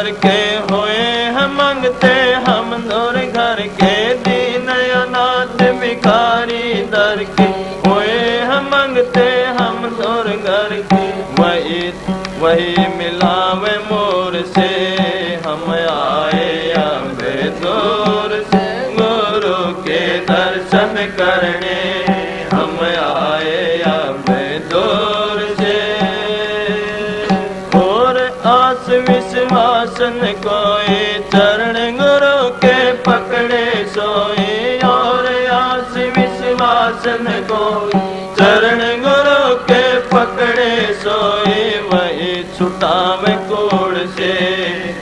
दर के हुए हम मांगते हम दूर घर के, दीन अनाथ भिखारी दर के हुए हम मांगते हम दूर घर के। वही मिलावे मोर से हम आए अबे दूर से, गुरु के दर्शन करने हम आए अबे दूर से। और आस विश्वास न कोई चरण गुरु के पकड़े सोए, और आस विश्वास न कोई चरण गुरु के पकड़े सोए। वही छुटावे कोड़ से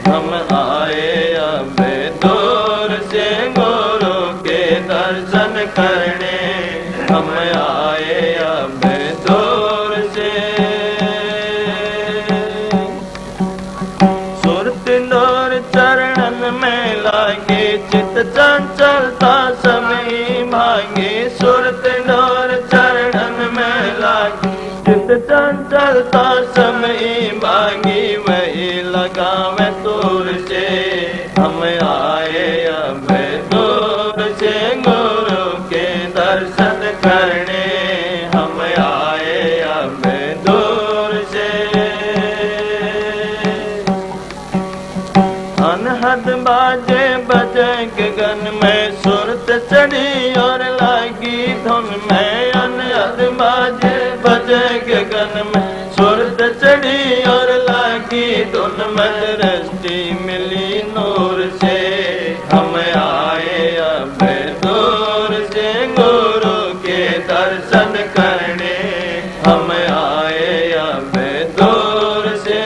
हम आए अबे दूर से, गुरु के दर्शन करने हम आए अबे दूर से। सुरत डोर चरणन में लागे, चित चंचलता समय भागे। सुरत डोर चरणन में लागे, चित चंचलता समय भागी। वही लगावे तोर से हम आए अबे दूर से, गुरु के दर्शन करने हम आए अबे दूर से। अनहद बाजे बजे गगन में, सुरत चढ़ी और लागी धुन में। अनहद बाजे बजे गगन में, सुरत चढ़ी और लागी धुन में। दृष्टि मिली नूर से हम आए अबे दूर से, गुरु के दर्शन करने हम आए अबे दूर से।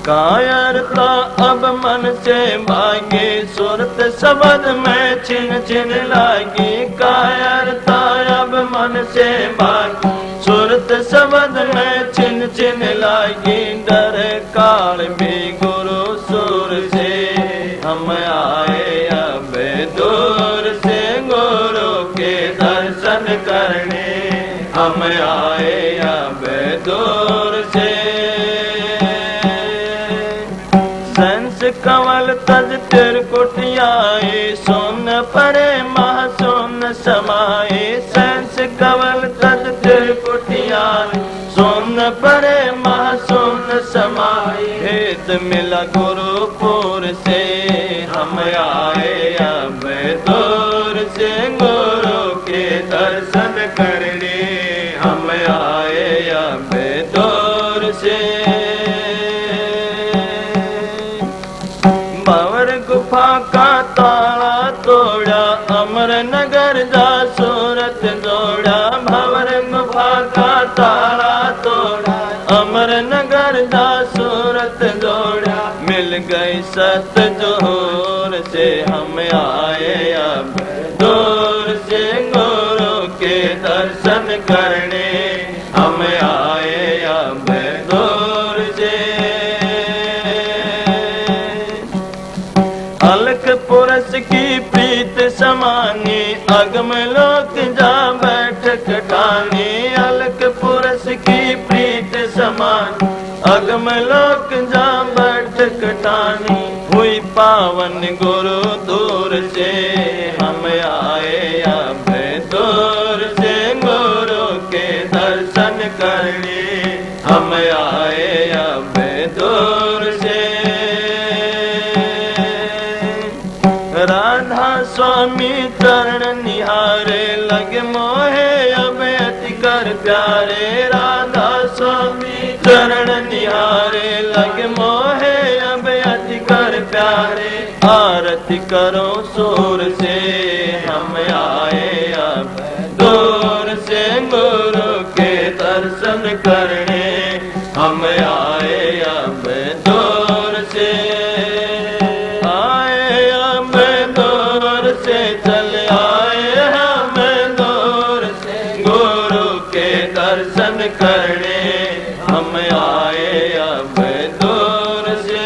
कायरता अब मन से भागे, सुरत शब्द में छिन छिन लागी। कायरता अब मन से भागे, सुरत शब्द में छिन छिन लागी। डर काल भी गुरु सुर से हम आए अबे दूर से, गुरु के दर्शन करने हम आए अबे दूर से। कंवल तज तिरकुटियाए, सोन परे महासोन समाए। सेंस कंवल तज तिरकुटियाए, सोन परे महासोन समाए। भेद मिला गुरुपुर से हम आए अबे दूर से, गुरु के दर्शन करने हम आए अबे दूर से। गुफा का ताला तोड़ा, अमर नगर जा सूरत जोड़ा। भंवर गुफा का ताला तोड़ा, अमर नगर जा सूरत जोड़ा। मिल गई सत जोर से हम आए अबे दूर से, गुरु के दर्शन करने हम आए अबे दूर से। अलख पुरस की प्रीत समानी, अगम लोक जा बैठक ठानी। अलख पुरस की प्रीत समान, अगम लोक जा बैठक ठानी। हुई पावन गुरु दूर से हम आए अबे दूर से, गुरु के दर्शन करने हम आए अबे दूर से। राधा स्वामी चरण निहारे, लगे मोहे अबे अति कर प्यारे। राधा स्वामी चरण निहारे, लगे मोहे अबे अति कर प्यारे। आरती करो सुर से हम आए अबे दूर से, गुरु के दर्शन करने हम आए अबे दूर से। चल आए हम दूर से, गुरु के दर्शन करने हम आए अब दूर से।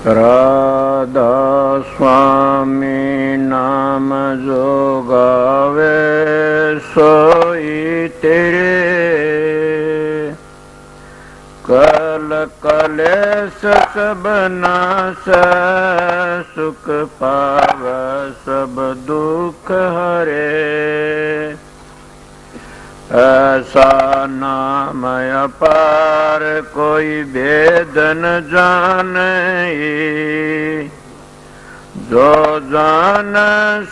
राधा स्वामी नाम जो गावे सोई तेरे, कल कलेश सब नाश सुख पाव सब दुख हरे। ऐसा नाम अपार कोई भेद न जाने, जो जान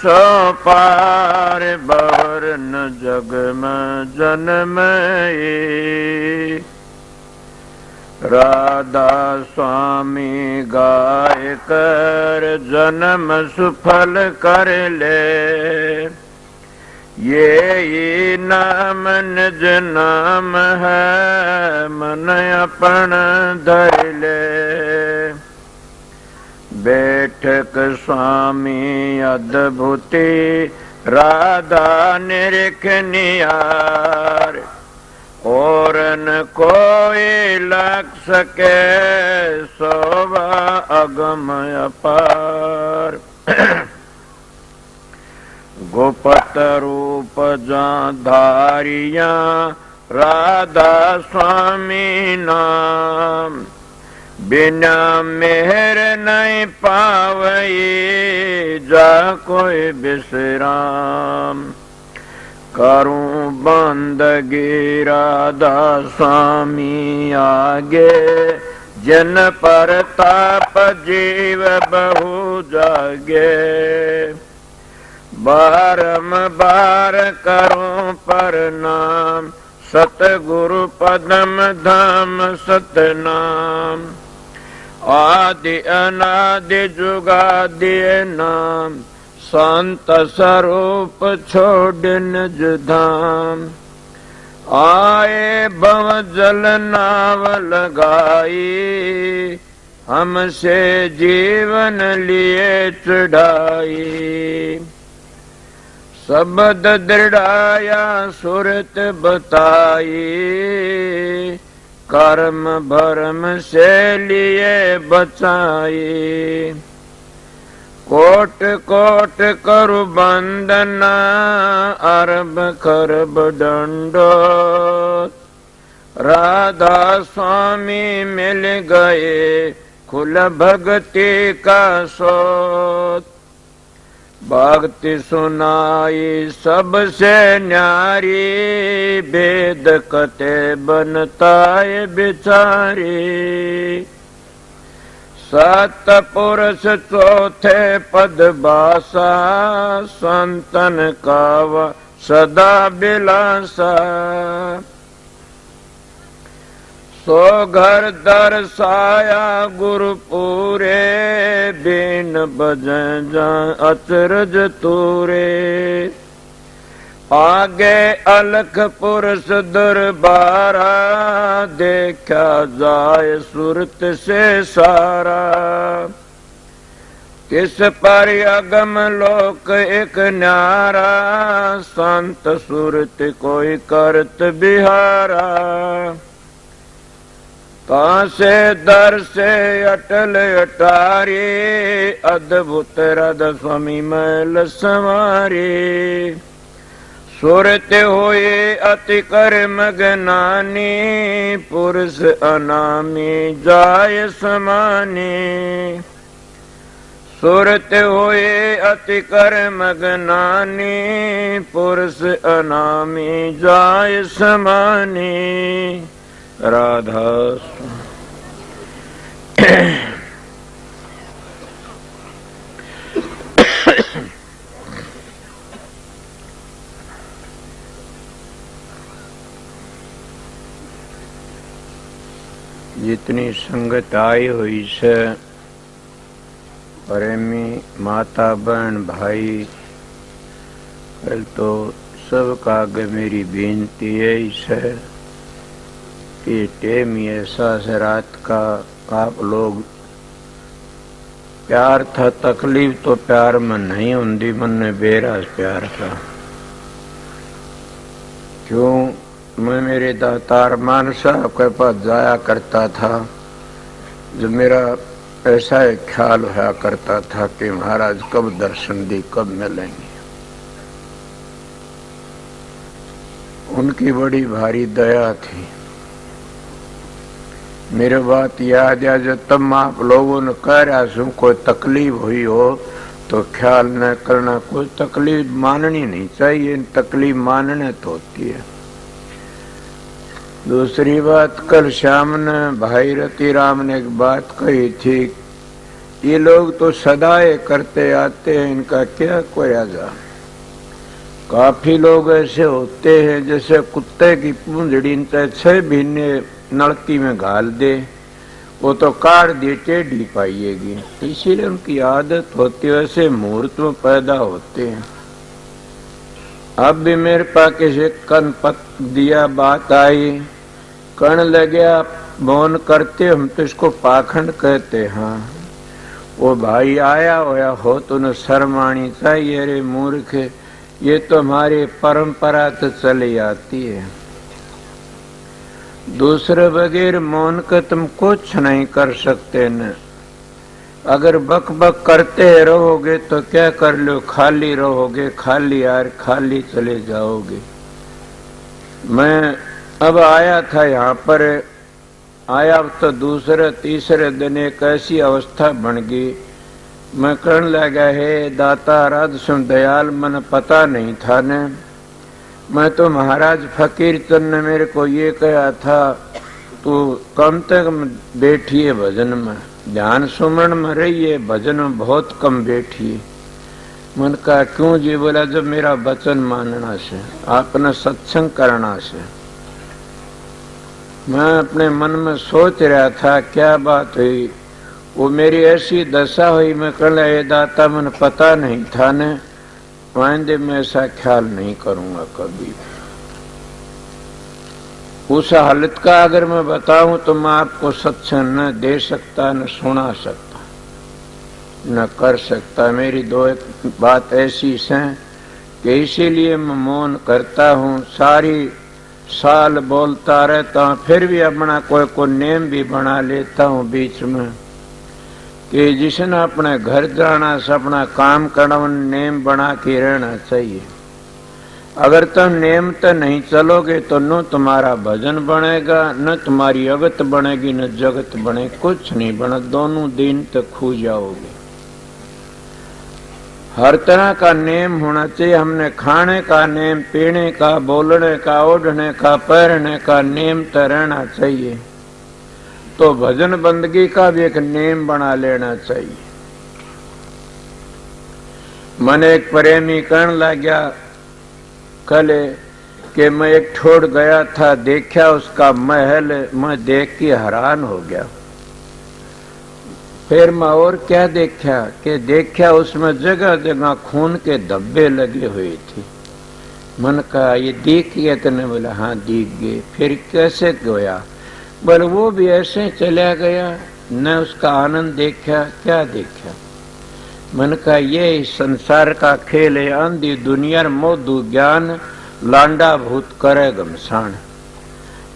सो पार बार न जग में जन्म। राधा स्वामी गाय कर जन्म सुफल कर ले, ये नाम निज नाम है मन अपन धर ले। बैठक स्वामी अद्भुति राधा निरख नियार, और न कोई लग सके सोवा अगम अपार। गोपत रूप जा धारिया राधा स्वामी नाम, बिना मेहर नहीं पावई जा कोई विश्राम। करूं बंदगी राधा स्वामी आगे, जन पर ताप जीव बहु जागे। बारंबार करूं प्रणाम, सतगुरु पदम धाम सतनाम। आदि अनादि जुगादि नाम, संत स्वरूप छोड़ निज धाम। आए भव जल नाव लगाई, हमसे जीवन लिए चढ़ाई। शब्द दृढ़ाया सुरत बताई, कर्म भरम से लिए बचाई। कोट कोट करु बंदना, अरब खरब दंडो। राधा स्वामी मिल गए खुल भक्ति का सोत। भक्ति सुनाई सबसे न्यारी, वेद कते बनताए बिचारी। सत पुरुष चौथे पद बासा, संतन का सदा बिलासा। सो घर दर्शाया गुरु पूरे, बिन बजं जा अचरज तूरे। आगे अलख पुरुष दरबारा, देखा जाए सुरत से सारा। किस पर अगम लोक एक न्यारा, संत सुरत कोई करत बिहारा। कहाँ से दर से अटल अटारी, अद्भुत राधा स्वामी मैल संवारी। सुरत होए अति कर मगनानी, पुरुष अनामी जाय समानी। सुरत होए अति कर मगनानी, पुरुष अनामी जाय समानी। राधा जितनी संगत आई हुई से, प्रेमी माता बहन भाई, कल तो सबका आगे मेरी बेनती है इसे कि टेम ऐसा से रात का आप लोग प्यार था, तकलीफ तो प्यार में नहीं होंगी, मन में बेराज प्यार था। क्यों मैं मेरे दातार मान साहब के पास जाया करता था। जो मेरा ऐसा एक ख्याल होया करता था कि महाराज कब दर्शन दी, कब मिलेंगे। उनकी बड़ी भारी दया थी। मेरे बात याद है, जो तब आप लोगों ने कह रहा सुन कोई तकलीफ हुई हो तो ख्याल न करना, कोई तकलीफ माननी नहीं चाहिए, तकलीफ मानने तो होती है। दूसरी बात, कल शाम ने भाई रतिराम ने एक बात कही थी, ये लोग तो सदाए करते आते हैं, इनका क्या कोया जा। काफी लोग ऐसे होते हैं जैसे कुत्ते की पूंछड़ी 6 महीने नलकी में घाल दे, वो तो काट दे टेढ़ी पाइएगी। इसीलिए उनकी आदत होती है, वैसे मुहूर्त में पैदा होते हैं। अब भी मेरे पास किसी कन पत दिया बात आई, कण लगे मौन करते, हम तो इसको पाखंड कहते। हाँ, वो भाई आया होया हो तो उन्हें शर्म आनी चाहिए। अरे मूर्ख, ये तो हमारी परंपरा तो चली आती है। दूसरे बगैर मौन के तुम कुछ नहीं कर सकते न। अगर बक बक करते रहोगे तो क्या कर लो, खाली रहोगे, खाली यार खाली चले जाओगे। मैं अब आया था यहाँ पर, आया तो दूसरे तीसरे दिन एक ऐसी अवस्था बन गई, मैं कहने लगा, है दाता राध सुन दयाल, मन पता नहीं था ने। मैं तो महाराज फकीर चंद ने मेरे को ये कहा था, तू कम से कम बैठिए भजन में, ध्यान सुमरण में रहिए, भजन में बहुत कम बैठिए। मन कहा क्यों जी? बोला जब मेरा वचन मानना से, आपने सत्संग करना से। मैं अपने मन में सोच रहा था क्या बात हुई, वो मेरी ऐसी दशा हुई, मैं कहला ये दाता मन पता नहीं था ने, आइंदे में ऐसा ख्याल नहीं करूंगा कभी। उस हालत का अगर मैं बताऊं तो मैं आपको सत्संग न दे सकता, न सुना सकता, न कर सकता। मेरी दो एक बात ऐसी है कि इसीलिए मैं मौन करता हूं। सारी साल बोलता रहता हूं, फिर भी अपना कोई को नेम भी बना लेता हूं बीच में कि जिसने अपने घर जाना से अपना काम करना, नेम बना के रहना चाहिए। अगर तुम नेम तो नहीं चलोगे तो न तुम्हारा भजन बनेगा, न तुम्हारी अगत बनेगी, न जगत बने, कुछ नहीं बना, दोनों दिन तक खो जाओगे। हर तरह का नेम होना चाहिए। हमने खाने का नेम, पीने का, बोलने का, ओढ़ने का, पहनने का नेम तो रहना चाहिए। तो भजन बंदगी का भी एक नेम बना लेना चाहिए। मन एक प्रेमी कहने लग गया कल कि मैं एक ठोड़ गया था, देखा उसका महल, मैं देख के हैरान हो गया। फिर मैं और क्या देखा कि देखा उसमें जगह जगह खून के धब्बे लगे हुए थे। मन कहा ये देख गया तूने? बोला हाँ देख गए। फिर कैसे गया? पर वो भी ऐसे चला गया, न उसका आनंद देखा। क्या देखा? मन का ये संसार का खेल है, अंधी दुनिया मोदू ज्ञान, लांडा भूत करे घमसान।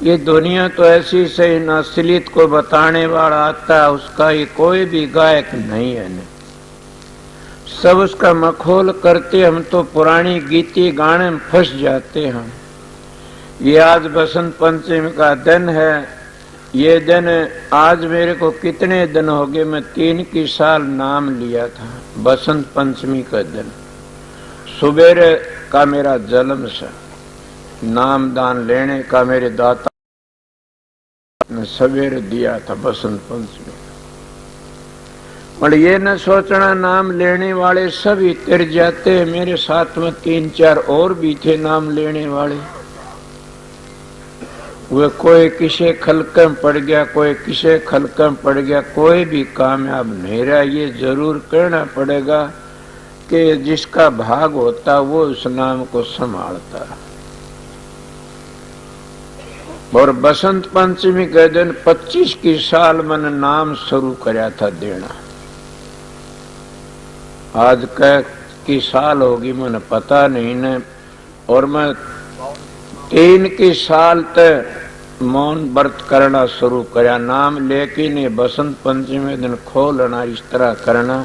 ये दुनिया तो ऐसी से इन असलियत को बताने वाला आता है, उसका ये कोई भी गायक नहीं है न। सब उसका मखौल करते, हम तो पुरानी गीती गाने में फंस जाते हैं। ये आज बसंत पंचमी का दिन है। ये दिन आज मेरे को कितने दिन हो गए, मैं 3 की साल नाम लिया था। बसंत पंचमी का दिन सुबेरे का मेरा जन्म से नाम दान लेने का मेरे दाता ने सवेरे दिया था बसंत पंचमी। और ये न सोचना नाम लेने वाले सभी तिर जाते। मेरे साथ में 3-4 और भी थे नाम लेने वाले। वे कोई किसे खलकम पड़ गया, कोई किसे खलकम पड़ गया, कोई भी कामयाब नहीं रहा। ये जरूर करना पड़ेगा कि जिसका भाग होता वो उस नाम को संभालता। और बसंत पंचमी के दिन 25 की साल मैंने नाम शुरू कराया था देना। आज की साल होगी मैंने पता नहीं न। और मैं 3 की साल तक मौन व्रत करना शुरू करया। नाम लेके ने बसंत पंचमी दिन खोलना, इस तरह करना।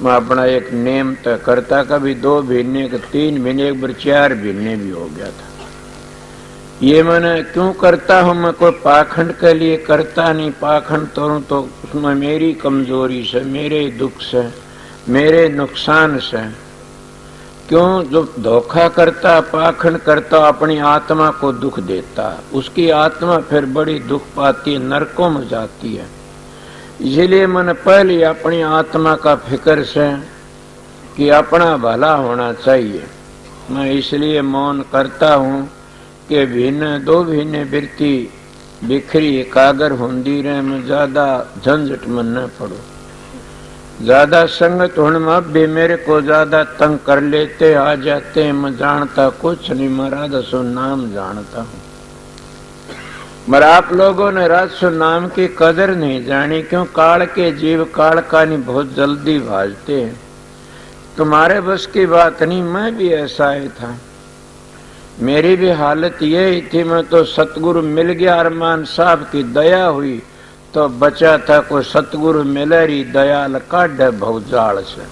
मैं अपना एक नेम तय करता, कभी 2 महीने के 3 महीने, एक बार 4 महीने भी हो गया था। ये मैंने क्यों करता हूं? मैं कोई पाखंड के लिए करता नहीं। पाखंड तो उसमें मेरी कमजोरी से, मेरे दुख से, मेरे नुकसान से। क्यों? जो धोखा करता, पाखंड करता, अपनी आत्मा को दुख देता, उसकी आत्मा फिर बड़ी दुख पाती है, नरकों में जाती है। इसलिए मैंने पहले अपनी आत्मा का फिक्र से कि अपना भला होना चाहिए, मैं इसलिए मौन करता हूं कि भिन्न 2 महीने बिरती बिखरी एकाग्र होंदी रहे, मैं ज्यादा झंझट में न पड़ो। ज्यादा संगत होने में अब भी मेरे को ज्यादा तंग कर लेते, आ जाते। मैं जानता कुछ नहीं, मैं राधा सो नाम जानता हूं। मगर आप लोगों ने राधा सो नाम की कदर नहीं जानी। क्यों? काल के जीव काल का नहीं बहुत जल्दी भाजते हैं। तुम्हारे बस की बात नहीं। मैं भी ऐसा ही था, मेरी भी हालत यही थी। मैं तो सतगुरु मिल गया, अरमान साहब की दया हुई तो बचा था। कोई सतगुरु मिले री दयाल काढ़ भौजाल से।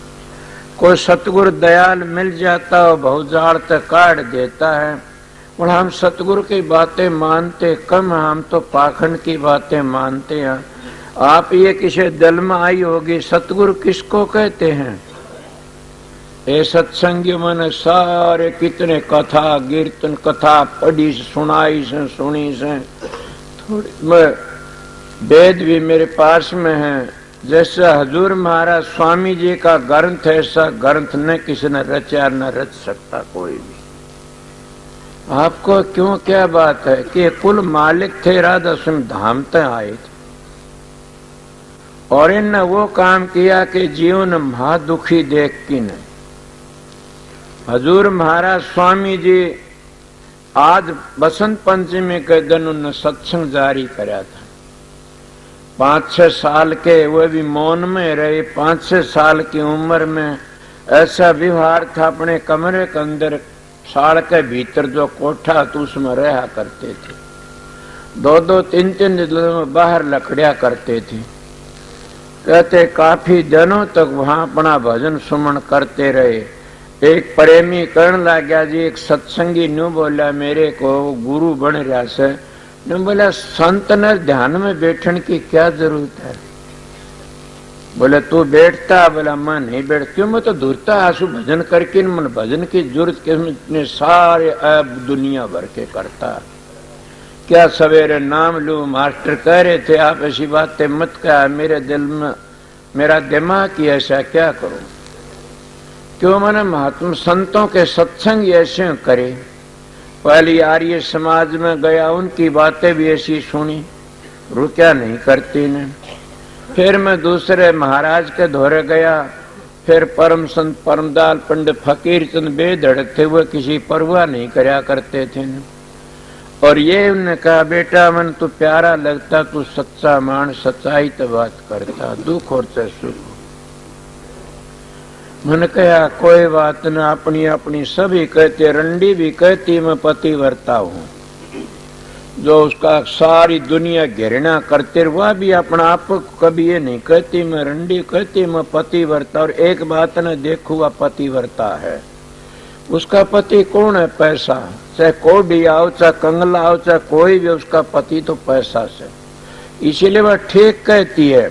कोई सतगुरु दयाल मिल जाता हो भौजाल तक काढ़ देता है। और हम सतगुरु की बातें मानते कम, हम तो पाखंड की बातें मानते हैं। आप ये किसी दिल में आई होगी, सतगुरु किसको कहते हैं? ये सत्संगियों मैंने सारे कितने कथा कीर्तन कथा पढ़ी सुनाई से, सुनी से। थोड़ी वेद भी मेरे पास में है। जैसा हजूर महाराज स्वामी जी का ग्रंथ, ऐसा ग्रंथ न किसी ने रचा न रच सकता कोई भी। आपको क्यों क्या बात है कि कुल मालिक थे, राधा स्वामी धाम तक आए थे और इनने वो काम किया कि जीवन महा दुखी देख की नहीं। हजूर महाराज स्वामी जी आज बसंत पंचमी के दिन उन्होंने सत्संग जारी कराया था। 5-6 साल के वो भी मौन में रहे। 5-6 साल की उम्र में ऐसा व्यवहार था। अपने कमरे के अंदर साल के भीतर जो कोठा तो उसमें रहा करते थे। 2-2, 3-3 दिनों में बाहर लकड़िया करते थे। कहते काफी दिनों तक वहां अपना भजन सुमन करते रहे। एक प्रेमी करण लग गया जी, एक सत्संगी न्यू बोला मेरे को गुरु बन रहा से। न्यू बोला संत ने ध्यान में बैठने की क्या जरूरत है? बोले तू बैठता? बोला मैं नहीं बैठ। क्यों? मैं तो दूरता आंसू भजन करके मन भजन की जरूरत के सारे ऐब दुनिया भर के करता। क्या सवेरे नाम लू? मास्टर कह रहे थे आप ऐसी बातें मत कहा। मेरे दिल में मेरा दिमाग की ऐसा क्या करूं? क्यों? मैंने महात्मा संतों के सत्संग ऐसे करे। पहली आर्य समाज में गया, उनकी बातें भी ऐसी सुनी, रुक्या नहीं करती ने। फिर मैं दूसरे महाराज के धोरे गया। फिर परम संत परमदाल पंडित फकीर चंद बेधड़ थे, वो किसी परवाह नहीं करया करते थे ने। और ये उन्होंने कहा बेटा मन तू प्यारा लगता, तू सच्चा मान, सच्चाई तो बात करता, दुख और चाहे सुख। मैंने कहा कोई बात न, अपनी अपनी सभी कहते, रंडी भी कहती मैं पतिव्रता हूं। जो उसका सारी दुनिया घृणा करते वह भी अपना आप कभी ये नहीं कहती मैं रंडी, कहती मैं पतिव्रता। और एक बात न देखो वह पतिव्रता है। उसका पति कौन है? पैसा। चाहे कोडी आओ, चाहे कंगला आओ, चाहे कोई भी, उसका पति तो पैसा से। इसीलिए वह ठीक कहती है।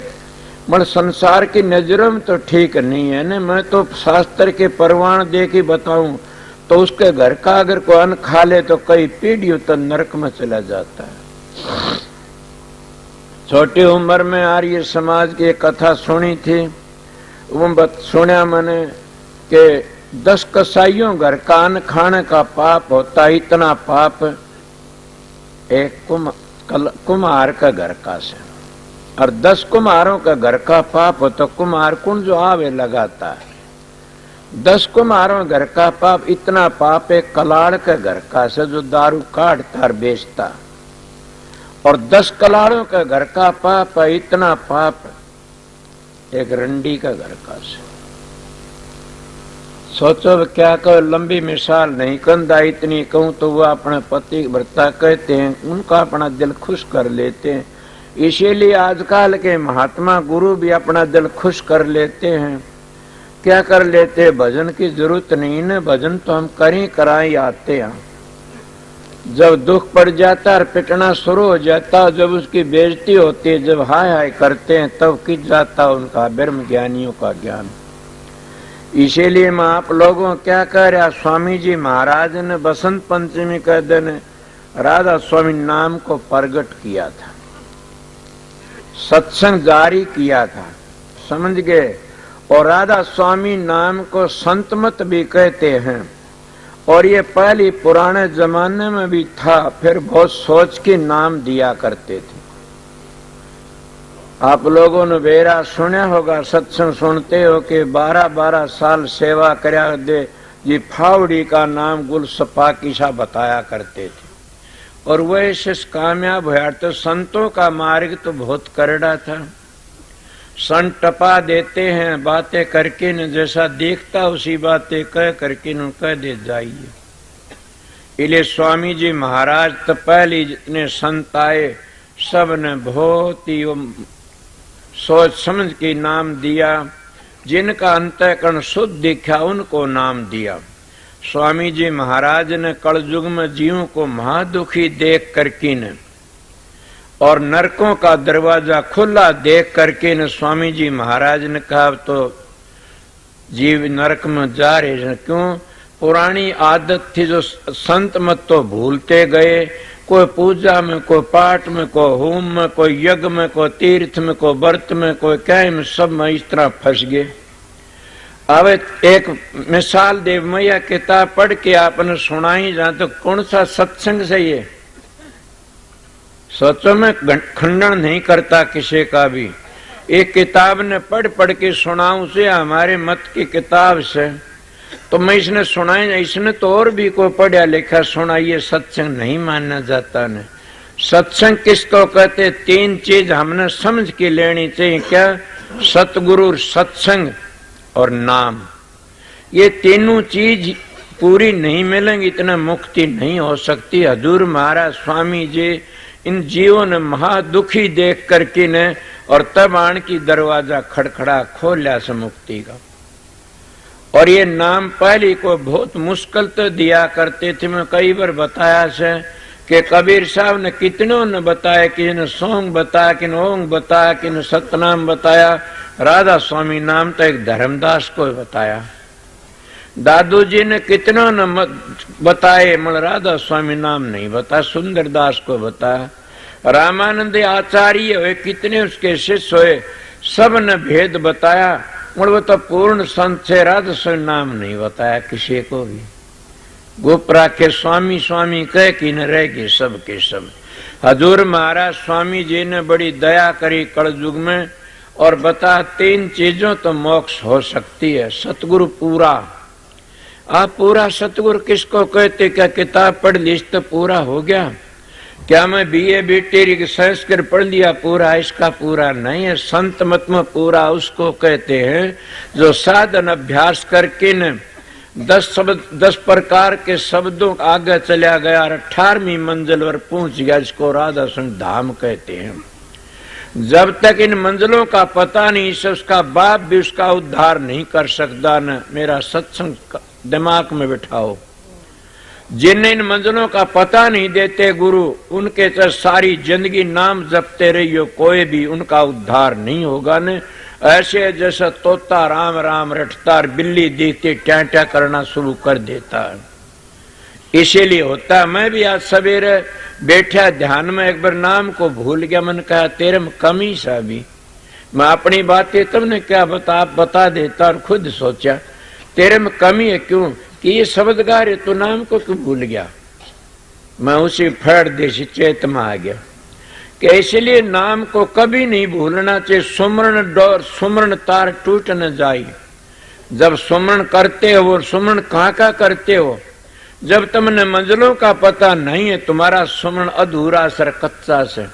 मगर संसार की नजरों में तो ठीक नहीं है ना। मैं तो शास्त्र के प्रमाण दे के बताऊं तो उसके घर का अगर कोई अन्न खा ले तो कई पीढ़ियों तक नरक में चला जाता है। छोटी उम्र में आर्य समाज की एक कथा सुनी थी। वो सुना मैंने कि 10 कसाईयों घर का अन्न खाने का पाप होता। इतना पाप एक कुम्हार का घर का से, और 10 कुम्हारों का घर का पाप हो तो कुम्हार कुंड जो आवे लगाता है। 10 कुम्हारों घर का पाप, इतना पाप एक कलाड़ के घर का से जो दारू काटता और बेचता। और 10 कलाड़ों का घर का पाप है, इतना पाप एक रंडी का घर का से। सोचो क्या कहो, लंबी मिसाल नहीं कंधा इतनी कहूं तो वो अपने पति भर्ता कहते हैं, उनका अपना दिल खुश कर लेते हैं। इसीलिए आजकल के महात्मा गुरु भी अपना दिल खुश कर लेते हैं। क्या कर लेते? भजन की जरूरत नहीं है, भजन तो हम करें कराएं आते हैं। जब दुख पड़ जाता है, पिटना शुरू हो जाता, जब उसकी बेइज्जती होती है, जब हाय हाय करते हैं, तब किस जाता उनका ब्रह्म ज्ञानियों का ज्ञान। इसीलिए मैं आप लोगों क्या कह रहा, स्वामी जी महाराज ने बसंत पंचमी के दिन राधा स्वामी नाम को प्रकट किया था, सत्संग जारी किया था, समझ गए। और राधा स्वामी नाम को संतमत भी कहते हैं, और ये पहले पुराने जमाने में भी था, फिर बहुत सोच के नाम दिया करते थे। आप लोगों ने बेरा सुना होगा, सत्संग सुनते हो कि 12-12 साल सेवा करा दे जी फावड़ी का नाम गुलसपा किसा बताया करते थे। और वह कामयाब हुआ तो संतों का मार्ग तो बहुत करड़ा था। संत टपा देते हैं बातें करके न, जैसा देखता उसी बातें कह करके न कह दे जाइए। इसलिए स्वामी जी महाराज तो पहले जितने संत आए सब ने बहुत ही सोच समझ के नाम दिया। जिनका अंतःकरण शुद्ध दिखा उनको नाम दिया। स्वामी जी महाराज ने कलयुग में जीवों को महादुखी देख करके न और नरकों का दरवाजा खुला देख करके न स्वामी जी महाराज ने कहा तो जीव नरक में जा रहे हैं। क्यों? पुरानी आदत थी जो संत मत तो भूलते गए, कोई पूजा में, कोई पाठ में, कोई होम में, कोई यज्ञ में, कोई तीर्थ में, कोई व्रत में, कोई क्या में, सब में इस तरह फंस गए। अब एक मिसाल देव मैया किताब पढ़ के आपने सुनाई जा तो कौन सा सत्संग से ये सोचो, मैं खंडन नहीं करता किसी का भी। एक किताब ने पढ़ के सुनाऊं से हमारे मत की किताब से तो मैं इसने सुनाई, इसने तो और भी कोई पढ़ा लिखा सुना, ये सत्संग नहीं मानना जाता ने। सत्संग किसको कहते? 3 चीज हमने समझ के लेनी चाहिए। क्या? सतगुरु, सत्संग और नाम। ये तीनों चीज पूरी नहीं मिलेंगी इतना मुक्ति नहीं हो सकती। हजूर महाराज स्वामी जी इन जीवों ने महादुखी देख करके ने और तब आण की दरवाजा खड़खड़ा खोला से मुक्ति का। और ये नाम पहले को बहुत मुश्किल तो दिया करते थे। मैं कई बार बताया से कि कबीर साहब ने कितनों ने बताया, कि ने सोंग बताया, कि ने ओंग बताया, कि ने सतनाम बताया। राधा स्वामी नाम तो एक धर्मदास को बताया। दादू जी ने कितनों ने बताए, मगर राधा स्वामी नाम नहीं बताया। सुंदरदास को बताया। रामानंद आचार्य हुए, कितने उसके शिष्य हुए, सब ने भेद बताया, मगर वो तो पूर्ण संत से राधा स्वामी नाम नहीं बताया किसी को भी। गोपरा के स्वामी स्वामी कह कि न रह गए सब के सब। हजूर महाराज स्वामी जी ने बड़ी दया करी कलयुग में और बता 3 चीजों तो मोक्ष हो सकती है। सतगुरु पूरा। आप पूरा सतगुरु किसको कहते? क्या किताब पढ़ ली तो पूरा हो गया? क्या मैं BA BTech संस्कृत पढ़ लिया पूरा? इसका पूरा नहीं है। संत मत में पूरा उसको कहते हैं जो साधन अभ्यास करके न 10 प्रकार के शब्दों आगे चला गया और 18वीं मंजिल पर पहुंच गया, जिसको राधा स्वामी धाम कहते हैं। जब तक इन मंजिलों का पता नहीं से उसका बाप भी उसका उद्धार नहीं कर सकता। न मेरा सत्संग दिमाग में बिठाओ। जिन इन मंजिलों का पता नहीं देते गुरु, उनके तो सारी जिंदगी नाम जपते रहियो, कोई भी उनका उद्धार नहीं होगा। न ऐसे जैसा तोता राम राम रटता और बिल्ली देखते ट्या करना शुरू कर देता है। इसीलिए होता। मैं भी आज सवेरे बैठा ध्यान में एक बार नाम को भूल गया। मैंने कहा तेरे में कमी सा भी। मैं अपनी बातें तुमने क्या बता देता और खुद सोचा तेरे में कमी है। क्यों? कि ये शब्द गा रहे तो नाम को क्यों भूल गया? मैं उसी फड़ देशी चेत में आ गया कि इसलिए नाम को कभी नहीं भूलना चाहिए। सुमरण डोर सुमरण तार टूट न जाए। जब सुमरण करते हो, वो सुमरण कहाँ का करते हो? जब तुमने मंजिलों का पता नहीं है, तुम्हारा सुमरण अधूरा सर कच्चा से।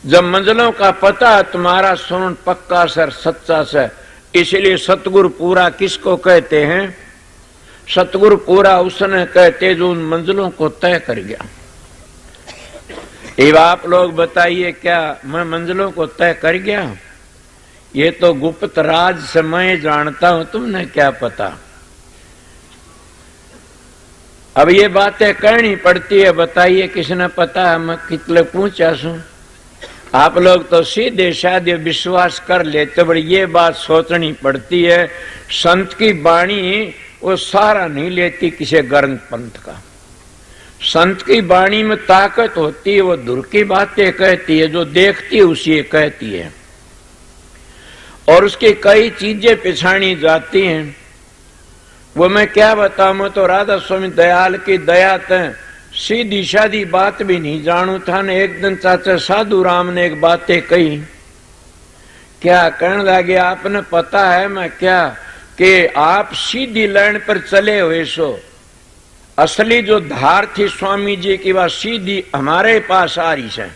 जब मंजिलों का पता है, तुम्हारा सुमरण पक्का सर सच्चा से। इसलिए सतगुरु पूरा किसको कहते हैं? सतगुरु पूरा उसने कहते जो उन मंजिलों को तय कर गया। अब आप लोग बताइए, क्या मैं मंजिलों को तय कर गया? ये तो गुप्त राज से मैं जानता हूं, तुमने क्या पता? अब ये बातें करनी पड़ती है, बताइए किसने पता है? मैं कितने पूछा सू? आप लोग तो सीधे साधे विश्वास कर लेते, बड़ी ये बात सोचनी पड़ती है। संत की वाणी वो सारा नहीं लेती किसी ग्रंथ पंथ का। संत की वाणी में ताकत होती है, वो दूर की बातें कहती है, जो देखती है उसी कहती है, और उसकी कई चीजें पिछाड़ी जाती हैं। वो मैं क्या बताऊं, मैं तो राधा स्वामी दयाल की दया तय सीधी सादी बात भी नहीं जानू था ने। एक दिन चाचा साधु राम ने एक बातें कही, क्या कहने लगे, आपने पता है मैं क्या कि आप सीधी लाइन पर चले हुए सो, असली जो धार थी स्वामी जी की वह सीधी हमारे पास आ रही है।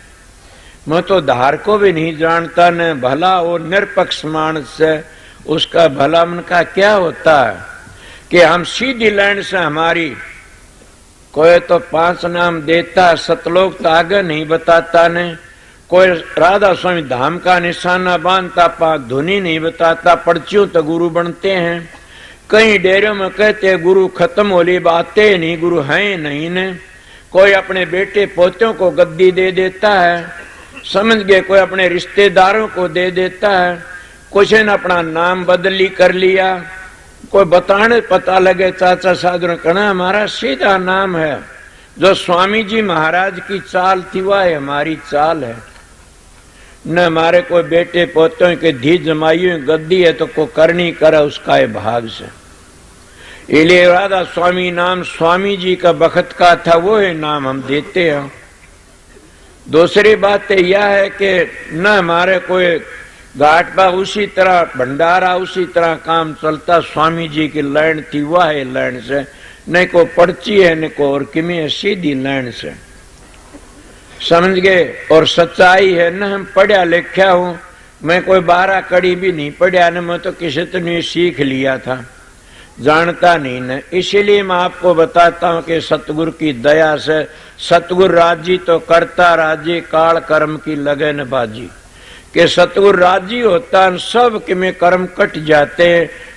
मैं तो धार को भी नहीं जानता न भला वो निरपक्ष मानस से उसका भला मन का क्या होता है कि हम सीधी लाइन से हमारी, कोई तो 5 नाम देता, सतलोक तो आगे नहीं बताता ने, कोई राधा स्वामी धाम का निशाना बांधता, 5 धुनी नहीं बताता, पर्चियों तो गुरु बनते हैं। कई डेरों में कहते गुरु खत्म होली बातें नहीं, गुरु हैं नहीं ने। कोई अपने बेटे पोतों को गद्दी दे देता है, समझ गए, कोई अपने रिश्तेदारों को दे देता है, कुछ ने अपना नाम बदली कर लिया। कोई बताने पता लगे चाचा साधु ने कहना हमारा सीधा नाम है, जो स्वामी जी महाराज की चाल थी वह हमारी चाल है। न हमारे कोई बेटे पोतों के धी जमाई हुई गद्दी है तो को करनी करे उसका ये भाग से। इसलिए राधा स्वामी नाम स्वामी जी का बखत का था, वो है नाम हम देते हैं। दूसरी बात यह है कि न हमारे कोई घाट पर उसी तरह भंडारा उसी तरह काम चलता, स्वामी जी की लाइन थी वह है लाइन से, न को पर्ची है न को और किमी है, सीधी लाइन से, समझ गए। और सच्चाई है न, हम पढ़ा लिखा हूं, मैं कोई 12 कड़ी भी नहीं पढ़ा न, मैं तो किसी तो नहीं सीख लिया था, जानता नहीं न। इसीलिए मैं आपको बताता हूं कि सतगुरु की दया से सतगुरु राजी तो करता राजी, काल कर्म की लगन बाजी। कि सतगुरु राजी होता सब के में कर्म कट जाते,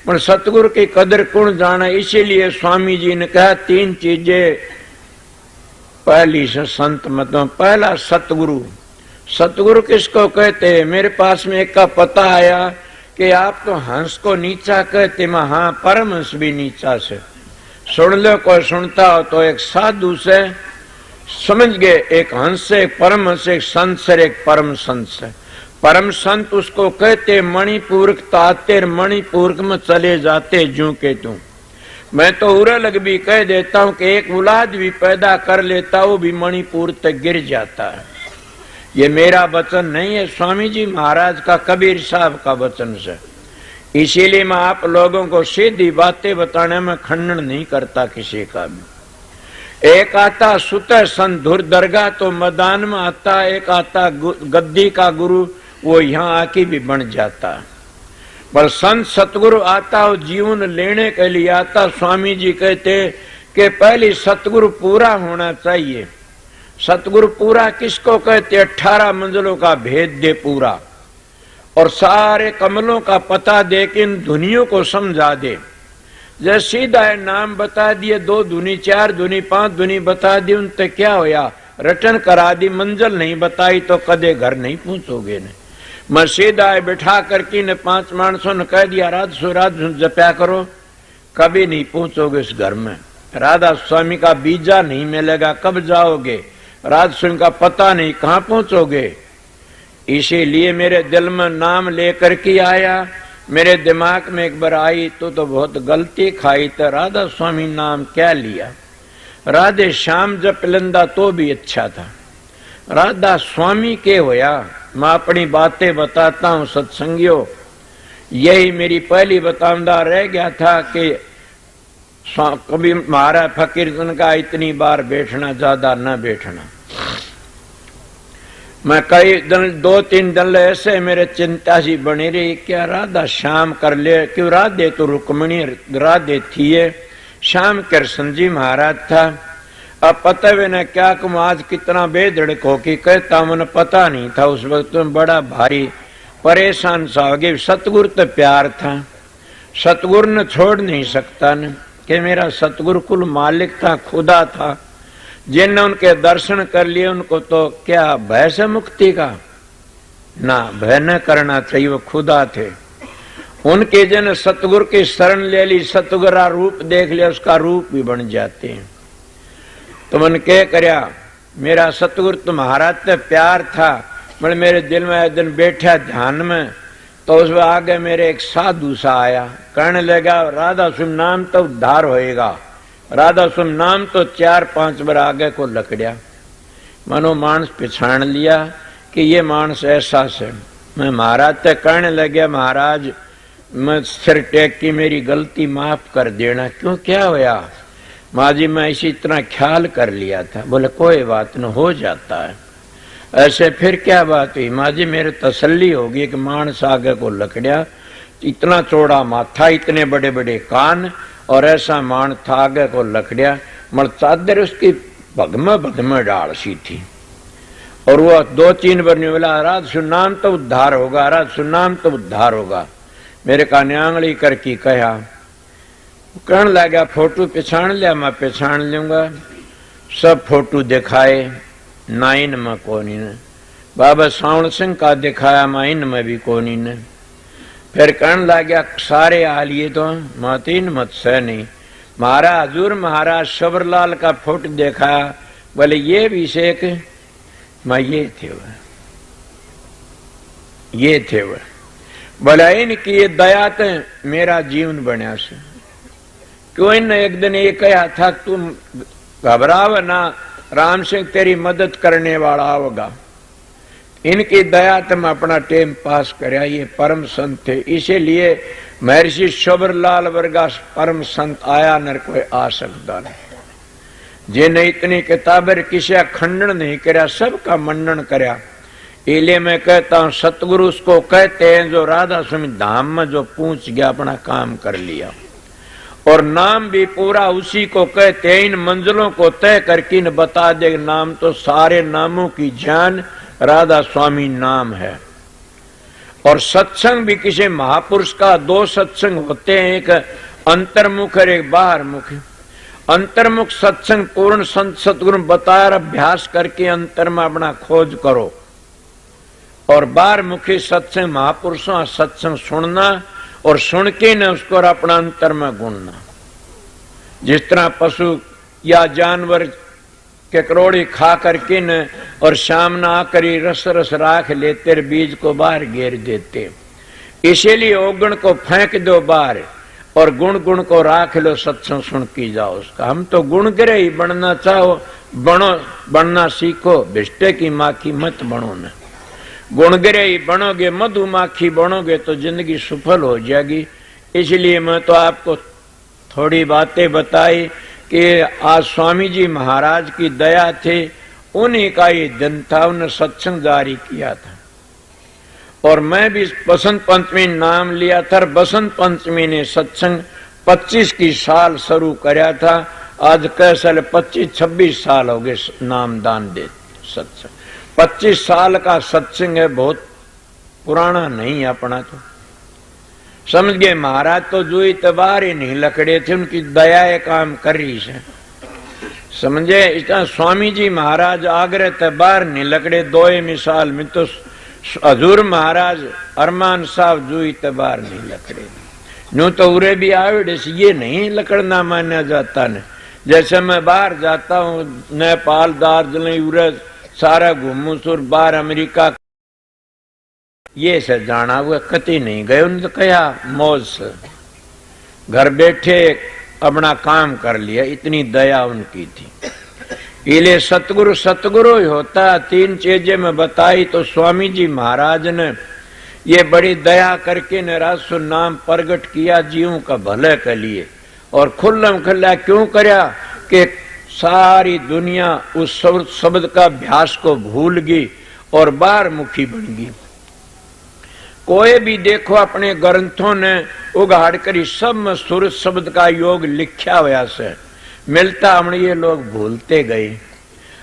पर सतगुरु की कदर कौन जाना। इसीलिए स्वामी जी ने कहा 3 चीजें पहली से संत मतलब, पहला सतगुरु। सतगुरु किसको कहते हैं? मेरे पास में एक का पता आया कि आप तो हंस को नीचा कहते, मैं हाँ परमहंस भी नीचा से सुन लो, कोई सुनता हो तो एक साधु से समझ गए, एक हंस से, एक परमहंस, एक संत से, एक परम संत से। परम संत उसको कहते मणिपूर्क ताते, मणिपूर्क में चले जाते जू के तू। मैं तो उरा लग भी कह देता हूं कि एक औलाद भी पैदा कर लेता वो भी मणिपुर तक गिर जाता है। ये मेरा वचन नहीं है, स्वामी जी महाराज का, कबीर साहब का वचन से। इसीलिए मैं आप लोगों को सीधी बातें बताने में खंडन नहीं करता किसी का भी। एक आता सुतः संधुर दरगाह तो मैदान में आता, एक आता गद्दी का गुरु वो यहाँ आके भी बन जाता। पर संत सतगुरु आता हो जीवन लेने के लिए आता। स्वामी जी कहते कि पहले सतगुरु पूरा होना चाहिए। सतगुरु पूरा किसको कहते? 18 मंजिलों का भेद दे पूरा, और सारे कमलों का पता दे के इन धुनियों को समझा दे। जैसे सीधा है नाम बता दिए, 2 धुनी 4 धुनी 5 धुनी बता दी, उनसे क्या होया? रटन करा दी, मंजिल नहीं बताई तो कदे घर नहीं पहुंचोगे ने। मैं सीधा है बैठा करके ने 5 मानसों ने कह दिया राध जप्या करो, कभी नहीं पहुंचोगे इस घर में। राधा स्वामी का बीजा नहीं मिलेगा, कब जाओगे? राधा स्वामी का पता नहीं, कहां पहुंचोगे? इसीलिए मेरे दिल में नाम लेकर के आया, मेरे दिमाग में एक बार आई तो बहुत गलती खाई, तो राधा स्वामी नाम क्या लिया। राधे श्याम जप लेंदा तो भी अच्छा था, राधा स्वामी के होया। मैं अपनी बातें बताता हूं सत्संगियों, यही मेरी पहली बतावदा रह गया था कि कभी महाराज फकीर का इतनी बार बैठना, ज्यादा न बैठना। मैं कई दिन 2-3 दिन ऐसे मेरे चिंता सी बनी रही, क्या राधा श्याम कर ले, क्यों राधे तो रुक्मिणी राधे थी, श्याम कृष्ण जी महाराज था। अब पता भी न क्या कम आज कितना बेधड़क हो कि कहता मन पता नहीं था। उस वक्त में बड़ा भारी परेशान सा हो गया। सतगुरु तो प्यार था, सतगुरु ने छोड़ नहीं सकता न कि मेरा सतगुरु कुल मालिक था, खुदा था। जिनने उनके दर्शन कर लिए उनको तो क्या भय से मुक्ति का ना, भय न करना चाहिए, वो खुदा थे। उनके जन सतगुरु की शरण ले ली, सतगुरा रूप देख लिया, उसका रूप भी बन जाते हैं। तो मन क्या करया, मेरा सतगुरु तो महाराज से प्यार था। मैं मेरे दिल में एक दिन बैठा ध्यान में, तो उस आगे मेरे एक साधु सा आया, कहने लगा राधा सुन नाम तो उद्धार होएगा। राधा सुन नाम तो 4-5 बार आगे को लकड़िया। मनो मानस पहचान लिया कि ये मानस ऐसा से। मैं महाराज से कहने लगे महाराज मैं सिर टेक की मेरी गलती माफ कर देना। क्यों क्या होया? माँ जी मैं इसी इतना ख्याल कर लिया था। बोले कोई बात न, हो जाता है। ऐसे फिर क्या बात हुई? माँ जी मेरे तसल्ली होगी कि मानस आगे को लकड़िया, इतना चौड़ा माथा, इतने बड़े बड़े कान और ऐसा मान था आगे को लकड़िया। मर चादर उसकी भगम डाल सी थी और वो 2-3 बार नहीं बोला राज सुनाम तो उद्धार होगा, राज सुनाम तो उद्धार होगा। मेरे का न्यांगली करके कहा, कहने लगा फोटो पहचान लिया? मैं पहचान लूंगा। सब फोटो दिखाए, नाइन में कोनी ने। बाबा सावण सिंह का दिखाया, माइन में भी कोनी ने। फिर कहने लगा सारे आ लिए तो मातीन मत से नहीं। महाराज हजूर महाराज सबरलाल का फोटो देखा, बोले ये भी शेख मैं ये थे वह। बोला इनकी ये दया तो मेरा जीवन बनया से। क्यों इन्हें एक दिन ये कहा था तुम घबराव ना, राम सिंह तेरी मदद करने वाला होगा। इनकी दया तुम अपना टाइम पास करया। ये परम संत थे, इसीलिए महर्षि शबरलाल वर्गा परम संत आया न कोई आ सकता नहीं। जिन्हें इतनी किताबें किसी खंडन नहीं करया, सबका मंडन करया। इसलिए मैं कहता हूँ सतगुरु उसको कहते हैं जो राधा स्वामी धाम में जो पूछ गया, अपना काम कर लिया। और नाम भी पूरा उसी को कहते हैं। इन मंजिलों को तय करके न बता दे नाम, तो सारे नामों की जान राधा स्वामी नाम है। और सत्संग भी किसी महापुरुष का 2 सत्संग होते हैं, एक अंतर्मुख और एक बाहरमुख। अंतर्मुख सत्संग पूर्ण संत सतगुरु बताया, अभ्यास करके अंतर में अपना खोज करो। और बाहरमुखी सत्संग महापुरुषों सत्संग सुनना और सुन के न उसको अपना अंतर में गुणना। जिस तरह पशु या जानवर के करोड़ी खा करके न और शाम न आकर रस रस राख लेते, बीज को बाहर घेर देते। इसीलिए ओगुण को फेंक दो बाहर और गुण गुण को राख लो, सत्संग सुन की जाओ उसका। हम तो गुण गिरे ही बनना चाहो, बनो, बनना सीखो, भिष्टे की माखी मत बनो न। गुण गिरे ही बनोगे, मधुमाखी बनोगे तो जिंदगी सफल हो जाएगी। इसलिए मैं तो आपको थोड़ी बातें बताई कि आज स्वामी जी महाराज की दया थे, उन्हीं का ये दिन था, उन्होंने सत्संग जारी किया था। और मैं भी बसंत पंचमी नाम लिया था। बसंत पंचमी ने सत्संग 25 की साल शुरू कराया था। आज कैसे 25-26 साल हो गए नाम दान दे सत्संग। 25 साल का सत्संग है, बहुत पुराना नहीं है अपना। तो समझ गए महाराज तो जो इतबार ही नहीं लकड़े थे, उनकी दया ये काम कर रही है। समझे इतना स्वामी जी महाराज आगरे तबार नहीं लकड़े। 2 मिसाल में तो हजूर महाराज अरमान साहब जो इतबार नहीं लकड़े। यूं तो उरे भी आवड़े से ये नहीं लकड़ना माना जाता न। जैसे मैं बाहर जाता हूँ, नेपाल दार्जिलिंग उरे सारा घूमू सुर बाहर अमेरिका, ये से जाना हुआ कति नहीं गए। उन्होंने तो कहा मौज से घर बैठे अपना काम कर लिया, इतनी दया उनकी थी। इले सतगुरु सतगुरु ही होता। 3 चीजें में बताई तो स्वामी जी महाराज ने ये बड़ी दया करके निराशु नाम प्रगट किया जीवों का भले के लिए। और खुल्लम खुल्ला क्यों करया कि सारी दुनिया उस शब्द का अभ्यास को भूल गई और बाहर मुखी बन गई। कोई भी देखो अपने ग्रंथों ने उगाड़ कर सब में सूरज शब्द का योग लिखा हुआ से मिलता हमने ये लोग भूलते गए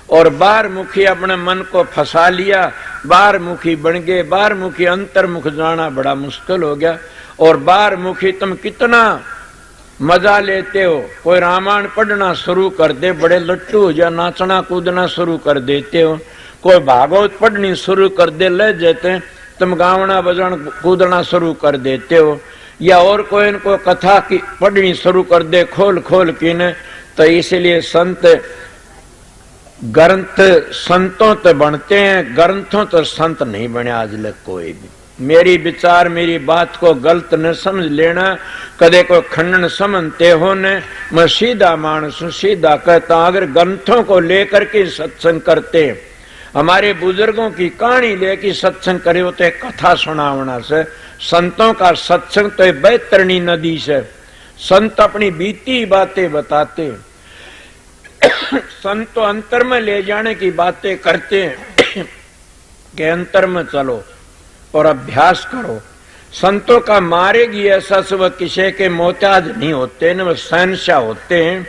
और बाहर मुखी अपने मन को फंसा लिया, बाहर मुखी बन गए। बाहर मुखी अंतर्मुख जाना बड़ा मुश्किल हो गया। और बाहर मुखी तुम कितना मजा लेते हो, कोई रामायण पढ़ना शुरू कर दे बड़े लट्टू हो जा, नाचना कूदना शुरू कर देते हो। कोई भागवत पढ़नी शुरू कर दे ले जाते तुम गावना बजाना कूदना शुरू कर देते हो। या और कोई इनको कथा की पढ़नी शुरू कर दे खोल खोल की न। तो इसलिए संत ग्रंथ संतों तो बनते हैं, ग्रंथों तो संत नहीं बने आज लग कोई भी। मेरी विचार मेरी बात को गलत न समझ लेना, कदे को खंडन समझते हो न। मैं सीधा मानस हूं, सीधा कहता हूं। अगर ग्रंथों को लेकर के सत्संग करते, हमारे बुजुर्गों की कहानी लेके सत्संग करे होते, कथा सुनावना से संतों का सत्संग तो बैतरणी नदी से संत अपनी बीती बातें बताते। संत तो अंतर में ले जाने की बातें करते हैं कि अंतर में चलो और अभ्यास करो। संतों का मारेगी ऐसा सब किसी के मोहताज नहीं होते न, वो शहंशाह होते हैं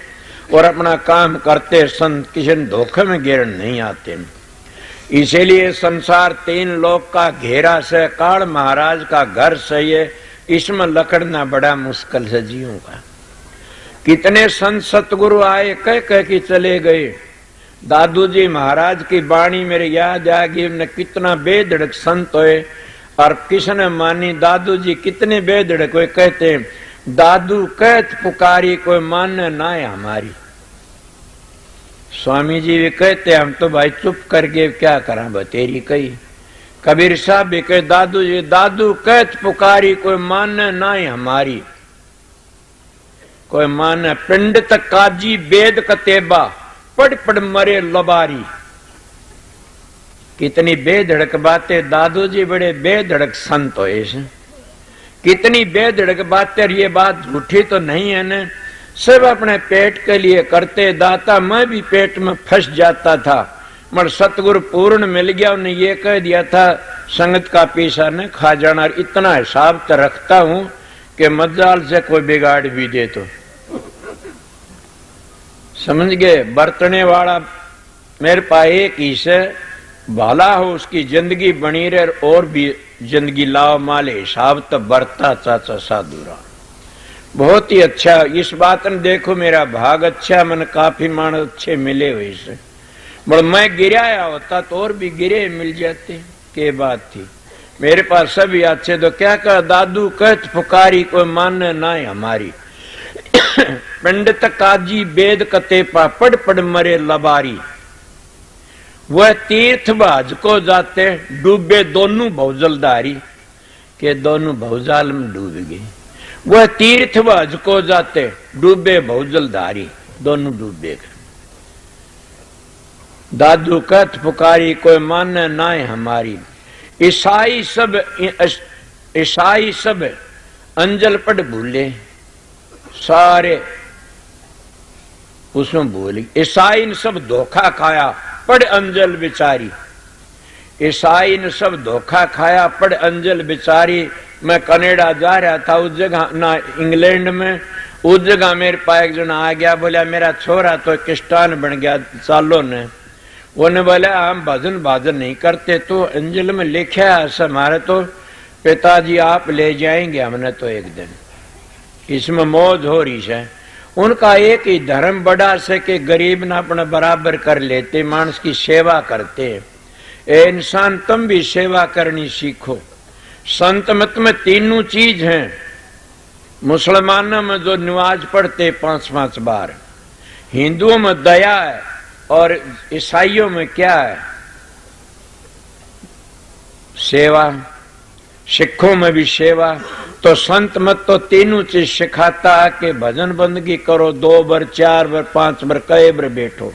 और अपना काम करते। संत किसी धोखे में गिर नहीं आते। इसीलिए संसार तीन लोक का घेरा से, काल महाराज का घर से, ये इसमें लकड़ना बड़ा मुश्किल से जीवों का। कितने संत सतगुरु आए कह कह के चले गए। दादू जी महाराज की वाणी मेरे याद आ गई, उन्हें कितना बेधड़क संत हुए और किसने मानी। दादू जी कितने बेधड़क हुए, कहते दादू कहत पुकारी कोई माने ना है हमारी। स्वामी जी भी कहते हम तो भाई चुप कर गए, क्या करा बतेरी कही। कबीर साहब भी कहे दादू जी दादू कहत पुकारी कोई माने ना है हमारी। कोई माने पंडित काजी वेद कतेबा पढ़ पढ़ मरे लबारी। कितनी बेधड़क बातें। दादू जी बड़े बेधड़क संत हो। कितनी बेधड़क बातें। ये बात झूठी तो नहीं है न, सब अपने पेट के लिए करते। दाता मैं भी पेट में फंस जाता था, मगर सतगुरु पूर्ण मिल गया। उन्हें ये कह दिया था संगत का पीछा न खा जाना। इतना हिसाब तो रखता हूं कि मजाल से कोई बिगाड़ भी दे तो समझ गए। बरतने वाला मेरे पास एक ही से भाला हो, उसकी जिंदगी बनी रहे और भी जिंदगी लाओ माले हिसाब तो बरता चाचा साधुरा। बहुत ही अच्छा। इस बात में देखो मेरा भाग अच्छा, मन काफी मान अच्छे मिले हुए से। मैं गिराया होता तो और भी गिरे मिल जाते। के बात थी मेरे पास सभी अच्छे। तो क्या कहा दादू कहत पुकारी कोई माने ना है हमारी। पंडित काजी वेद कतेपा पढ़ पढ़ मरे लबारी। वह तीर्थ बाज को जाते डूबे दोनों भौजलधारी। के दोनों भौजाल में डूब गए। वह तीर्थ बाज को जाते डूबे भौजलधारी, दोनों डूबे गए। दादू कहत पुकारी कोई माने ना है हमारी। ईसाई सब अंजल पढ़ भूले, सारे उसमें भूल। ईसाई ने सब धोखा खाया पढ़ अंजल बिचारी। ईसाई ने सब धोखा खाया पढ़ अंजल बिचारी। मैं कनाडा जा रहा था, उस जगह ना इंग्लैंड में, उस जगह मेरे पास एक जन आ गया, बोला मेरा छोरा तो किस्तान बन गया सालों ने। उन्हें बोला हम भजन भाजन नहीं करते, तो अंजल में लिखा है हमारे तो पिताजी आप ले जाएंगे हमने तो एक दिन। इसमें मौज हो रही है। उनका एक ही धर्म बड़ा से कि गरीब ना अपना बराबर कर लेते, मानस की सेवा करते। ए इंसान तुम भी सेवा करनी सीखो। संत मत में तीनों चीज हैं। मुसलमानों में जो नमाज पढ़ते 5-5 बार, हिंदुओं में दया है और ईसाइयों में क्या है सेवा, सिखों में भी सेवा। तो संत मत तो तीनों चीज सिखाता है कि भजन बंदगी करो, 2 बार 4 बार 5 बार कई बार बैठो।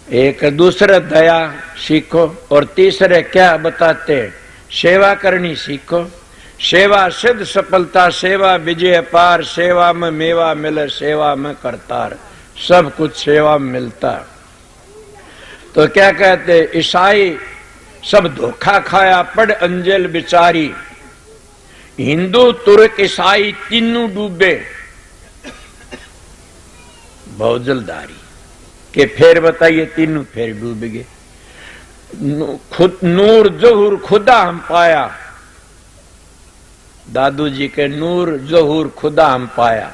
एक दूसरा दया सीखो और तीसरे क्या बताते सेवा करनी सीखो। सेवा सिद्ध सफलता, सेवा विजय पार, सेवा में मेवा मिले, सेवा में करतार, सब कुछ सेवा में मिलता। तो क्या कहते ईसाई सब धोखा खाया पड़ अंजल बिचारी। हिंदू तुर्क ईसाई तीनों डूबे भौजलदारी के। फिर बताइए तीनों फिर डूब गए। खुद नूर जहूर खुदा हम पाया, दादू जी के नूर जहूर खुदा हम पाया,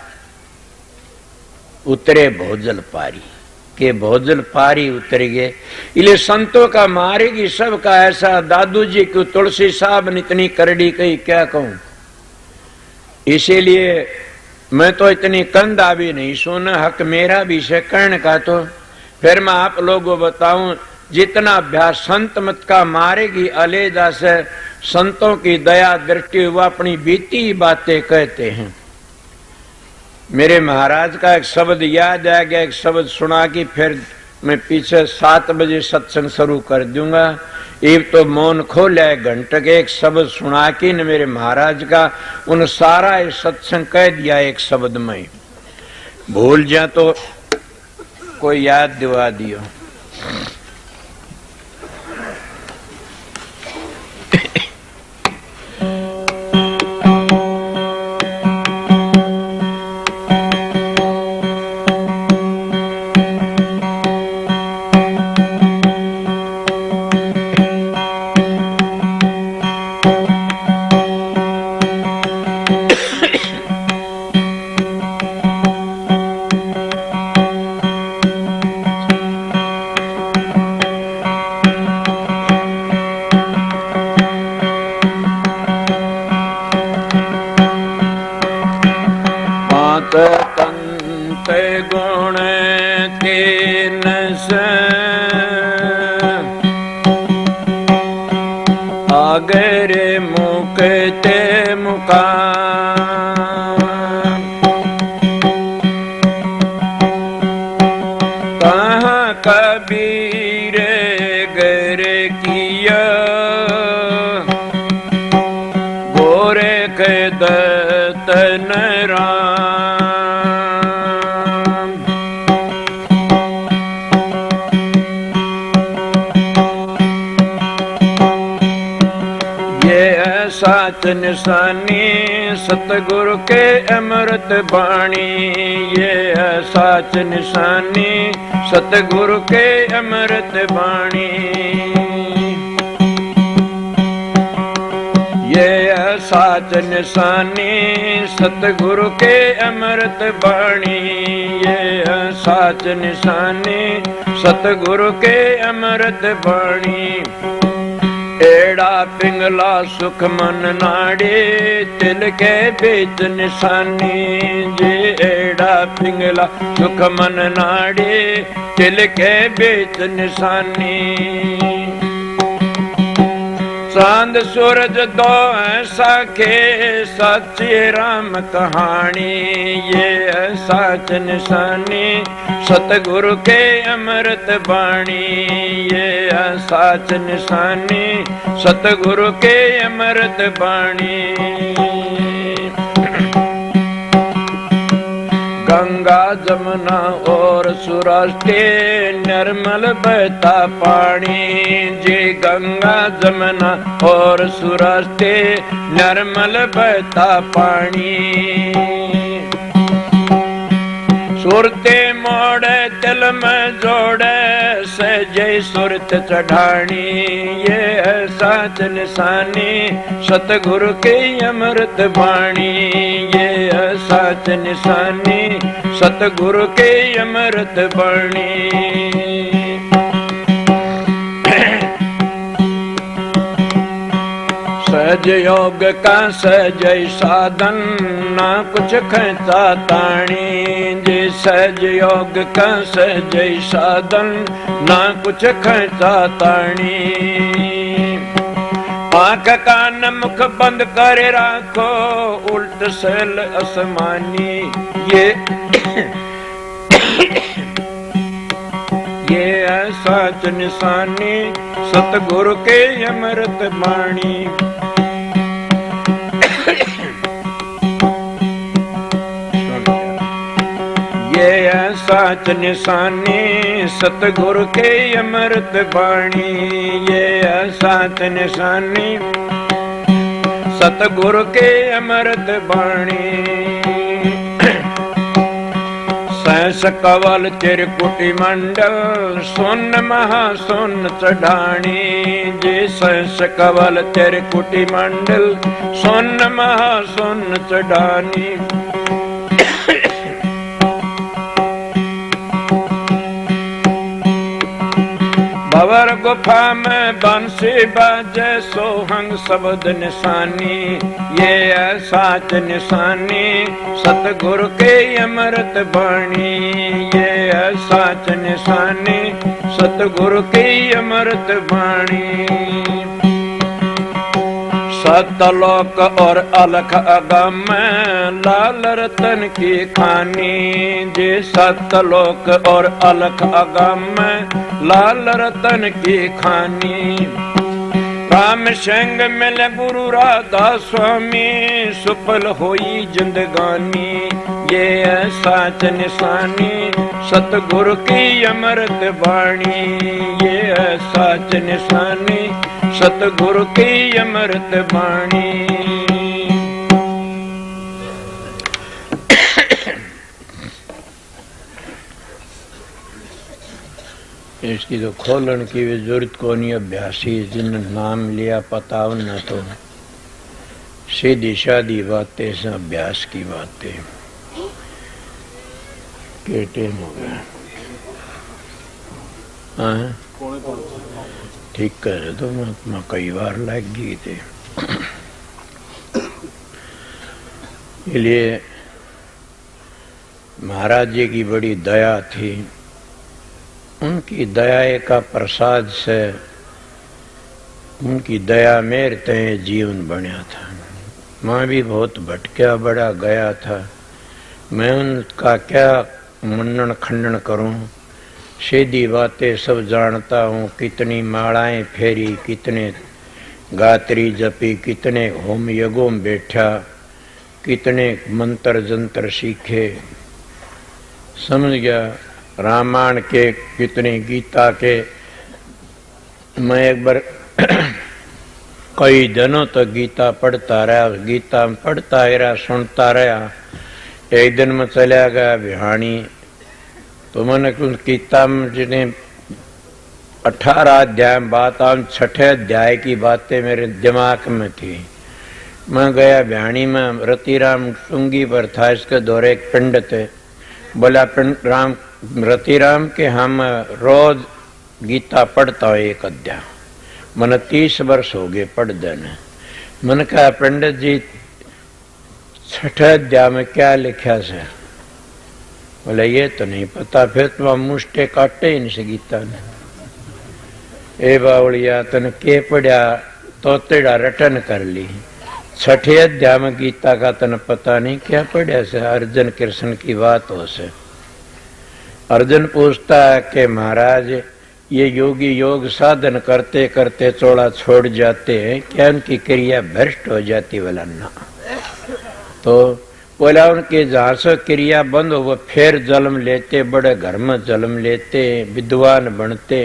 उतरे भोजल पारी के। भोजल पारी उतर गए। इसलिए संतों का मारेगी सबका ऐसा। दादू जी को तुलसी साहब ने इतनी करड़ी कही, क्या कहूं। इसीलिए मैं तो इतनी कंध भी नहीं सुना, हक मेरा भी से कर्ण का। तो फिर मैं आप लोगों बताऊं, जितना अभ्यास संत मत का मारेगी अलेजा से संतों की दया दृष्टि, वो अपनी बीती बातें कहते हैं। मेरे महाराज का एक शब्द याद आ गया, एक शब्द सुना कि फिर मैं पीछे 7 बजे सत्संग शुरू कर दूंगा। एक तो मौन खोल है घंटे के, एक शब्द सुना कि न मेरे महाराज का उन सारा सत्संग कह दिया एक शब्द में। भूल जा तो कोई याद दिवा दियो। तंत गुण तीन से आगर मुकते मुकाम। कहाँ कबीर गर किया गोरे के दतन राम। साच निशानी सतगुरु के अमृत बाणी। ये साच निशानी सतगुरु के अमृत बाणी। ये साच निशानी सतगुरु के अमृत बाणी। ये साच निशानी सतगुरु के अमृत बाणी। एड़ा पिंगला सुख मन नाड़े तिल के बीच निशानी। जे एड़ा पिंगला सुख मन नाड़े तिल के बीच निशानी। चांद सूरज दो साखे सच्ची राम कहानी। ये साच निशानी सतगुरु के अमृत बाणी। ये साच निशानी सतगुरु के अमृत बाणी। गंगा जमुना और सुराष्टे निर्मल बहता पानी। जी गंगा जमुना और सुराष्टे निर्मल बहता पानी। सुरते मोड़े तिल में जोड़े सहजे सुरत चढ़ानी। ये साच निशानी सतगुरु के अमृत बाणी। ये साच निशानी सतगुरु के अमृत बाणी। सहज योग का सहज साधन ना कुछ खता ताणी। जे सहज योग का सहज साधन ना कुछ खता ताणी। आंख कान मुख बंद कर राखो उल्ट सल असमानी। ये साच निशानी सतगुरु के अमृत बाणी। ये साच निशानी सतगुरु के अमृत बाणी ये साच निशानी सतगुरु के अमृत बाणी सहस कवल चिरकुटी मंडल सोन महासोन चढ़ानी जे सहस कवल चिरकुटी मंडल सोन महासोन चढ़ानी भवर गुफा में बंसी बाजे सोहंग शब्द निशानी ये साच निशानी सतगुरु के अमृत बाणी ये साच निशानी सतगुरु के अमृत बाणी सतलोक और अलख अगम लाल रतन की खानी जे सतलोक और अलख अगम लाल रतन की खानी राम संग मिल गुरु राधा स्वामी सुफल होई जिंदगानी ये साच निशानी सतगुरु की अमृत बाणी ये साच निशानी सतगुरु की अमृत बाणी इसकी तो खोलन की भी जरूरत को नहीं। अभ्यासी जिन नाम लिया पता न तो सीधी सादी बातें से अभ्यास की बातें के टाइम हो गया। हाँ ठीक कर तो मैं कई बार लग गई थे इसलिए महाराज जी की बड़ी दया थी। उनकी दया का प्रसाद से उनकी दया मेरे तय जीवन बनया था। मैं भी बहुत भटका बड़ा गया था। मैं उनका क्या मनन खंडन करूं। सीधी बातें सब जानता हूँ। कितनी मालाएं फेरी, कितने गात्री जपी, कितने होम यज्ञों में बैठा, कितने मंत्र जंत्र सीखे, समझ गया। रामायण के कितने गीता के मैं एक बार कई दिनों तक गीता पढ़ता रहा। गीता में पढ़ता रहा, सुनता रहा। एक दिन में चला गया बिहानी तो मैंने उस गीता में जिन्हें 18 अध्याय बात आम 6ठे अध्याय की बातें मेरे दिमाग में थी। मैं गया बिहानी में रतिराम सुंगी पर था। इसके दौरे एक पंडित है। बोला राम रतिराम के हम रोज गीता पढ़ता हो एक अध्याय। मैंने 30 वर्ष हो गए पढ़ देने। मैंने कहा पंडित जी 6ठे अध्याय में क्या लिखा से? बोले ये तो नहीं पता। फिर तो मुष्टे काटे इनसे गीता ने। ए बावलिया तन के पढ़ा तो तेरा रटन कर ली। 6ठे अध्याय में गीता का तन पता नहीं क्या पढ़ा से। अर्जुन कृष्ण की बात हो से। अर्जुन पूछता है कि महाराज ये योगी योग साधन करते करते चोला छोड़ जाते हैं, क्या उनकी क्रिया भ्रष्ट हो जाती? बोला ना। तो बोला उनके जहाँ से क्रिया बंद हो वो फिर जन्म लेते, बड़े घर में जन्म लेते, विद्वान बनते,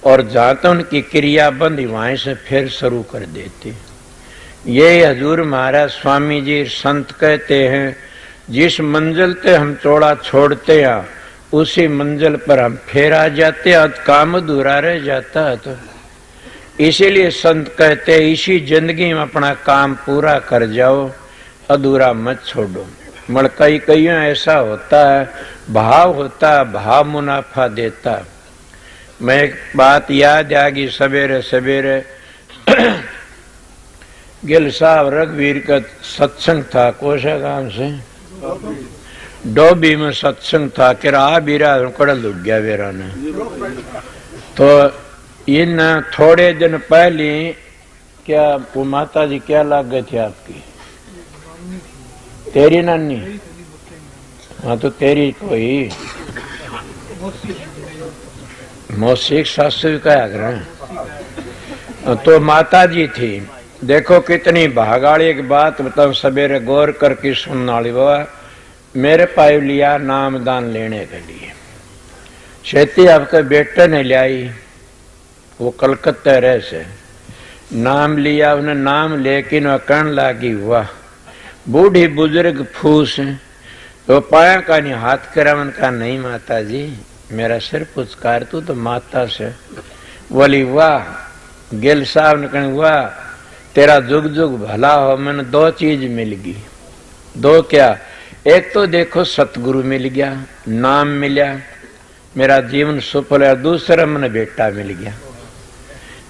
और जहाँ तो उनकी क्रिया बंद वहीं से फिर शुरू कर देते। ये हजूर महाराज स्वामी जी संत कहते हैं जिस मंजिल पे हम चोला छोड़ते हैं उसी मंजिल पर हम फिर आ जाते हैं। काम अधूरा रह जाता है। तो इसीलिए संत कहते हैं इसी जिंदगी में अपना काम पूरा कर जाओ, अधूरा मत छोड़ो। मगर कई ऐसा होता है, भाव होता है, भाव मुनाफा देता। मैं एक बात याद आ गई। सवेरे सवेरे गिल साहब रघुवीर का सत्संग था। कोशा गांव से डोबी में सत्संग था। किरा बीरा कड़ल उठ गया वेरा ने। तो इन थोड़े दिन पहले क्या वो माता जी क्या लाग गई थी आपकी? तेरी नानी? हाँ तो तेरी कोई मौसी सासू कहा करें। तो माता जी थी। देखो कितनी भागाड़ी की बात बताओ। सवेरे गौर करके सुनने वाली बाबा मेरे पास लिया नामदान लेने के लिए। खेती आपके बेटे ने लाई, वो कलकत्ता रह से नाम लिया, उन्हें नाम लेकिन वह कहने लागी वाह बूढ़ी बुजुर्ग फूस है। तो पाया का नहीं हाथ करावन का नहीं माता जी मेरा सिर पुचकार तू तो माता से। बोली वाह गिल साहब ने कहने वाह तेरा जुग जुग भला हो, मैंने दो चीज मिल गई। दो क्या, एक तो देखो सतगुरु मिल गया, नाम मिला, मेरा जीवन सफल है। दूसरा मैंने बेटा मिल गया,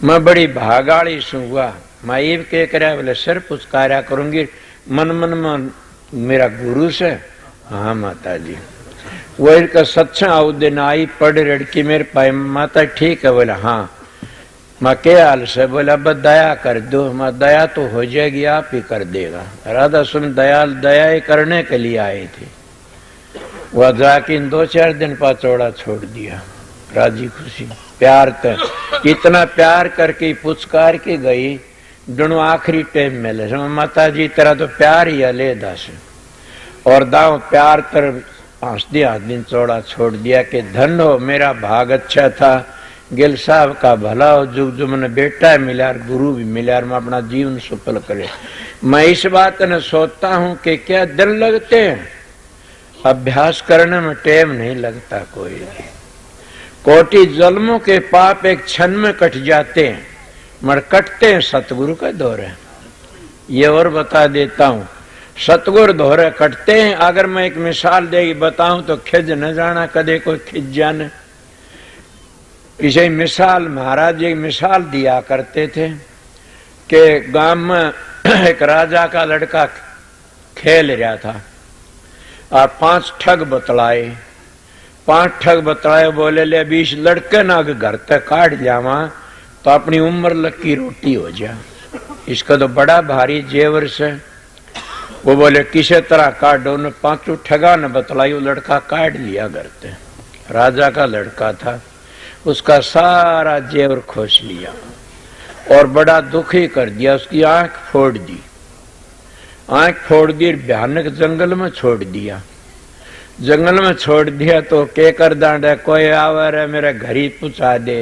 मैं बड़ी भागाड़ी सु हुआ। मैं ये कह कर बोले सिर पुचकारा करूंगी मन मन में मेरा गुरु से। हाँ माता जी वो इनका सत्संग आउ दिन आई पढ़ लड़की मेरे पाए माता ठीक है। बोला हाँ माँ क्या हाल से। बोला अब दया कर दो। माँ दया तो हो जाएगी आप ही कर देगा। राधा सुन दयाल दया ही करने के लिए आए थे। वह जाके 2-4 दिन पाचोड़ा छोड़ दिया राजी खुशी प्यार कर इतना प्यार करके पुचकार के गई। दोनों आखिरी टाइम में ले माता जी तेरा तो प्यार ही अलहदा से और दाव प्यार तर हंस दिया दिन चौड़ा छोड़ दिया कि धन हो मेरा भाग अच्छा था, गिल साहब का भला हो, जुग जुग मैंने बेटा मिला और गुरु भी मिला और मैं अपना जीवन सफल करे। मैं इस बात ने सोचता हूं कि क्या दिन लगते हैं, अभ्यास करने में टाइम नहीं लगता। कोई कोटि जन्मों के पाप एक क्षण में कट जाते हैं मगर कटते हैं सतगुरु का दौरे। ये और बता देता हूं सतगुरु दोहरे कटते हैं। अगर मैं एक मिसाल देगी बताऊं तो खिज न जाना कदे कोई खिज जाने। इसे मिसाल महाराज जी मिसाल दिया करते थे कि गांव में एक राजा का लड़का खेल रहा था और 5 ठग बतलाए। 5 ठग बतलाए बोले ले 20 लड़के ना घर तक काट जावा तो अपनी उम्र लकी रोटी हो जा। इसका तो बड़ा भारी जेवर से। वो बोले किसे तरह काटो ने 5 ठगा ने बतलाई। वो लड़का काट लिया घर से। राजा का लड़का था, उसका सारा जेवर खोस लिया और बड़ा दुखी कर दिया। उसकी आंख फोड़ दी, आंख फोड़ दी भयानक जंगल में छोड़ दिया। जंगल में छोड़ दिया तो के कर दांडे कोई आवर है मेरे घर ही पूछा दे,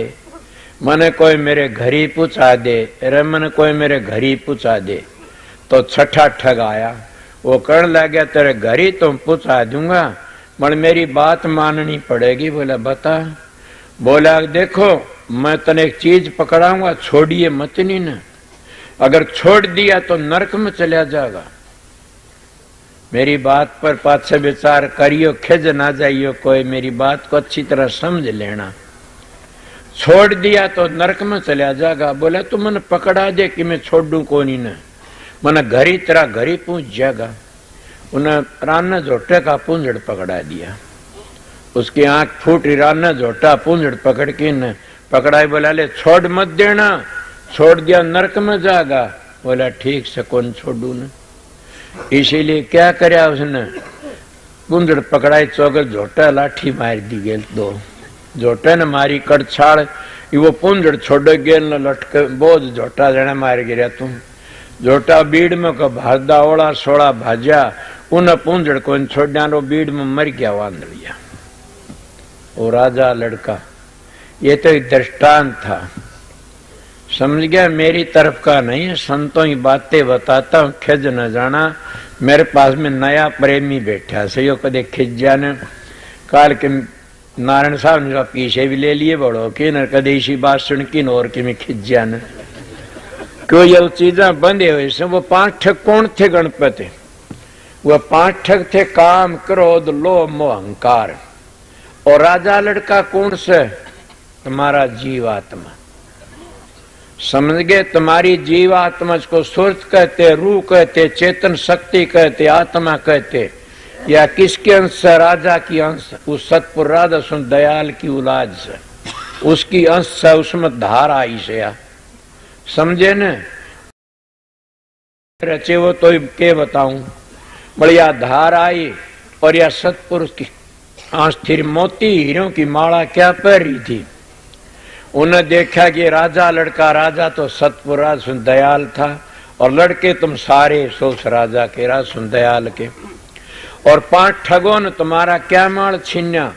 मने कोई मेरे घर ही पूछा दे, रे मने कोई मेरे घर ही पूछा दे। तो छठा ठग आया, वो कहने लगा तेरे घर ही तुम पूछा दूंगा मगर मेरी बात माननी पड़ेगी। बोला बता। बोला देखो मैं तने एक चीज पकड़ाऊंगा छोड़िए मत नहीं ना, अगर छोड़ दिया तो नरक में चला जाएगा। मेरी बात पर पाछे विचार करियो, खिज ना जाइयो, कोई मेरी बात को अच्छी तरह समझ लेना। छोड़ दिया तो नरक में चला जाएगा। बोला तू मन पकड़ा दे कि मैं छोड़ दूं कोनी ना, मन घरी तेरा घरी पूछ जाएगा। उन्हें राना झोटे का पूंजड़ पकड़ा दिया, उसकी आंख फूटी। राना झोटा पूंजड़ पकड़ के न पकड़ाई। बोला ले छोड़ मत देना, छोड़ दिया नरक में जाएगा। बोला ठीक से कौन छोड़ू न। इसीलिए क्या करया उसने पूंजड़ पकड़ाई, चौगर झोटा लाठी मार दी गेल। 2 झोटे ने मारी कड़छाड़, वो पूंजड़ छोड़ गेल न लटके बोझ झोटा जने मार गिरा। तुम झोटा बीड़ में को भादा ओड़ा सोड़ा भाजा, उन्हें पूंजड़ को छोड़ा रो बीड़ में मर गया वांदड़िया। वो राजा लड़का, ये तो एक दृष्टांत था, समझ गया। मेरी तरफ का नहीं है, संतों की बातें बताता हूँ, खिज न जाना। मेरे पास में नया प्रेमी बैठा से यो कदे खिज जाने। काल के नारायण साहब ने पीछे भी ले लिए बड़ो कि न कदे इसी बात सुन की और कि मैं खिज जाने। क्यों ये चीजा बंदे हुए से। वो 5 ठग कौन थे गणपति? वो 5 ठग थे काम क्रोध लोभ मोह अहंकार। और राजा लड़का कौन से? तुम्हारा जीवात्मा। समझ गए? तुम्हारी जीवात्मा को सूरज कहते, रूह कहते, चेतन शक्ति कहते, आत्मा कहते। या किसके अंश से? राजा की अंश, उस सतपुर राधा सुन दयाल की औलाद से, उसकी अंश से उसमें धार आई से। समझे न? रचे वो तो के बताऊं, बढ़िया धार आई और या सतपुरुष की आंच थी। मोती हीरों की माला क्या पहन रही थी। उन्हें देखा कि राजा लड़का, राजा तो सतपुर राज सुन दयाल था और लड़के तुम सारे सोच राजा के राज सुन दयाल के। और 5 ठगों ने तुम्हारा क्या माल छीना?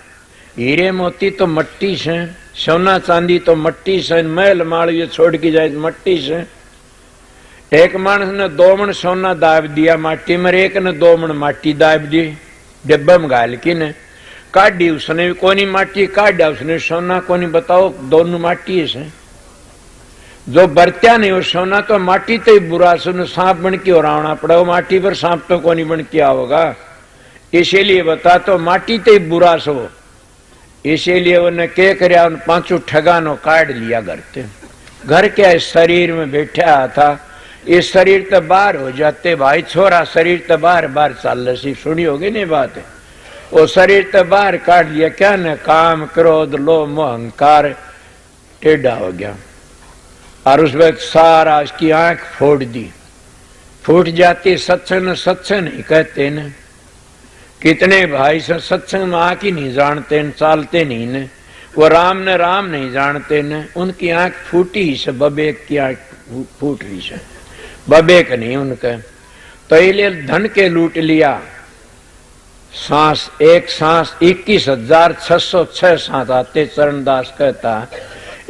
हीरे मोती तो मट्टी से, सोना चांदी तो मट्टी से, महल माड़िए छोड़ के जाए मट्टी से। एक मानस ने 2 मन सोना दाब दिया माटी में, एक ने 2 मन माटी दाब दी डिब्बे में घाल की ने काटी, उसने कोनी माटी काटा, उसने सोना कोनी। बताओ दोनों माटी से जो बरत्या नहीं वो सोना तो माटी तो ही बुरा सुन सांप बन के और आना पड़ा, वो माटी पर सांप तो कोनी बन के होगा। इसीलिए बता तो माटी तो ही बुरा सो, इसीलिए उन्हें क्या कर उन 5 ठगानो काट लिया घर ते। घर क्या इस शरीर में बैठा था, इस शरीर तो बाहर हो जाते भाई छोरा, शरीर तो बाहर बाहर चल रही, सुनी होगी नहीं बात। वो शरीर तो बाहर काट लिया, क्या न काम क्रोध लोभ मोह अहंकार टेढ़ा हो गया, और उस वक्त सारा उसकी आंख फोड़ दी। फूट जाती सत्संग नहीं कहते न, कितने भाई से सत्संग में आंख ही नहीं जानते न, चालते नहीं न, वो राम ने राम नहीं जानते न, उनकी आंख फूटी से, बबेक की आंख फूट रही से, बबेक नहीं उनका। तो इसलिए धन के लूट लिया, सांस एक सांस 21,606 सांस आते। चरणदास कहता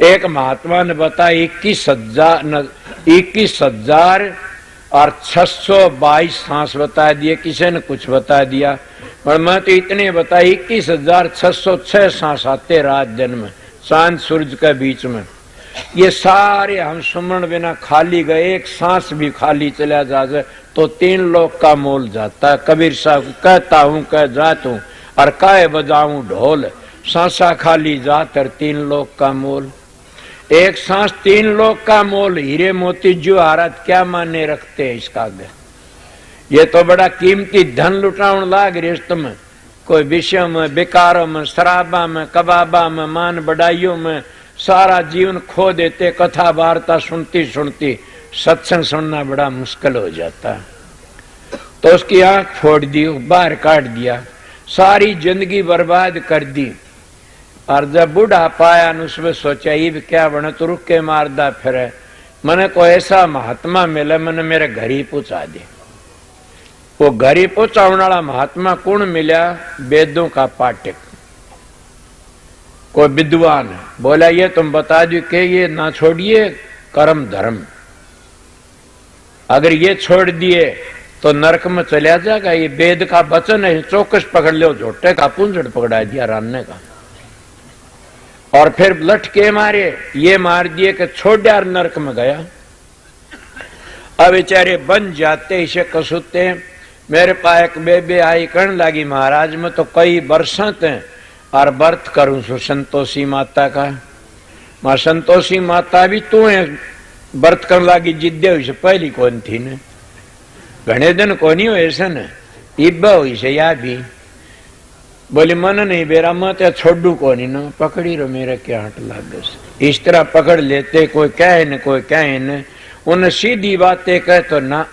एक महात्मा ने बताया 21,622 सांस बता दिए, किसी ने कुछ बता दिया, पर मैं तो इतने बताया 21,606 सांस आते रात दिन में, चांद सूरज के बीच में। ये सारे हम सुमरण बिना खाली गए, एक सांस भी खाली चला जाए तो 3 लोक का मोल जाता। कबीर साहब कहता हूं कह जात हूं और काय बजाऊं ढोल, सांसा खाली जात और 3 लोक का मोल। एक सांस 3 लोक का मोल, हीरे मोती जवाहरात क्या माने रखते हैं इसका आगे। ये तो बड़ा कीमती धन लुटाउन लाग रही तुम्हें, कोई विषयों में, बेकारों में, शराबा में, कबाबा में, मान बढ़ाइयों में सारा जीवन खो देते। कथा वार्ता सुनती सुनती सत्संग सुनना बड़ा मुश्किल हो जाता। तो उसकी आंख फोड़ दी, बाहर काट दिया, सारी जिंदगी बर्बाद कर दी। और जब बूढ़ा पाया न उसमें सोचा ये भी क्या बने, तो रुक के मारदा फिर मैंने कोई ऐसा महात्मा मिला, मैंने मेरे घर ही पहुंचा दे। वो घर ही पहुंचाने वाला महात्मा कौन मिला? वेदों का पाठक, कोई विद्वान। बोला ये तुम बता दो कि ये ना छोड़िए कर्म धर्म, अगर ये छोड़ दिए तो नरक में चला जाएगा। ये वेद का वचन है, चौकस पकड़ लो। झोटे का पुंजड़ पकड़ा दिया रान्ने का, और फिर लटके मारे, ये मार दिए कि छोड़ यार नरक में गया। अब बेचारे बन जाते इसे कसुते। मेरे पास एक बेबे आई कहने लगी महाराज में तो कई वर्षों थे और व्रत करूं सो संतोषी माता का। मां संतोषी माता भी तू है व्रत कर लगी, जिद्दे हुई से पहली कौन थी ने, घने दिन कोनी हो ऐसा न इब्बा हुई से या भी। बोली मन नहीं बेरा मत या छोड़ू कोनी न, पकड़ी रो मेरा क्या हट लाग। इस तरह पकड़ लेते, कोई कहे न कोई कहे न। उन्हें सीधी बातें कहे तो ना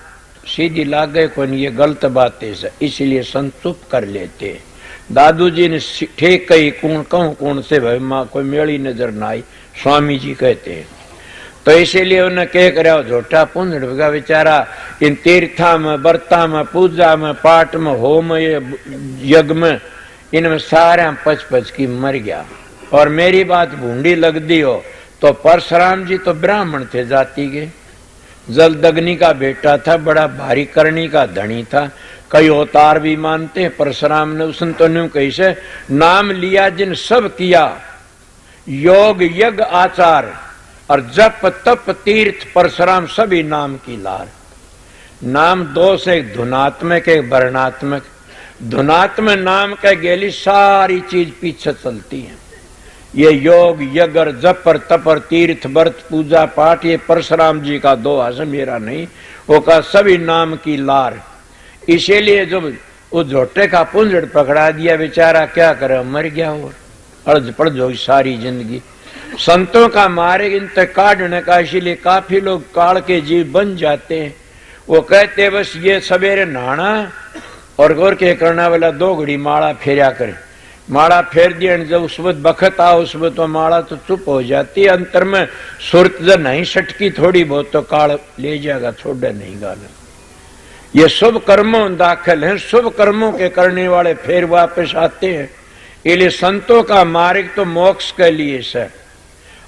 सीधी लाग गए कोनी, ये गलत बातें से, इसलिए संतुप कर लेते। दादू जी ने ठीक कही, कौन कहूं कौन से भाई माँ कोई मेली नजर ना आई, स्वामी जी कहते हैं। तो इसीलिए उन्हें क्या करा, झोटा पुंजड़ भगा बेचारा इन तीर्था में, व्रता में, पूजा में, पाठ में, होम यज्ञ में, इनमें सारे पच पच की मर गया। और मेरी बात भूंडी लग दी हो तो परशुराम जी तो ब्राह्मण थे जाति के, जलदग्नि का बेटा था, बड़ा भारी करनी का धनी था। कई अवतार भी मानते परशुराम ने। उसने तो न्यू कैसे नाम लिया जिन सब किया, योग यज्ञ आचार और जप तप तीर्थ परशुराम सभी नाम की लार। नाम 2 से, एक धुनात्मक एक वर्णात्मक। धुनात्मक नाम के गेली सारी चीज पीछे चलती है। ये योग यज्ञ जप तप तीर्थ व्रत पूजा पाठ ये परशुराम जी का दोहा है, मेरा नहीं। वो का सभी नाम की लार। इसीलिए जब उस झोटे का पुंजड़ पकड़ा दिया बेचारा क्या करे, मर गया और अर्ज पड़ जो सारी जिंदगी। संतों का मारे इनते काटने का, इसीलिए काफी लोग काल के जीव बन जाते हैं। वो कहते बस ये सवेरे नहाना और गौर के करने वाला 2 घड़ी माला फेरा करे। माला फेर दिया, जब उस वक्त बखत आओ उस वक्त तो माला तो चुप हो जाती। अंतर में सुरत जब नहीं सटकी थोड़ी बहुत तो काल ले जाएगा, छोड़े नहीं गाल। ये शुभ कर्मों दाखिल हैं, शुभ कर्मों के करने वाले फिर वापस आते हैं। इसलिए संतों का मार्ग तो मोक्ष के लिए है।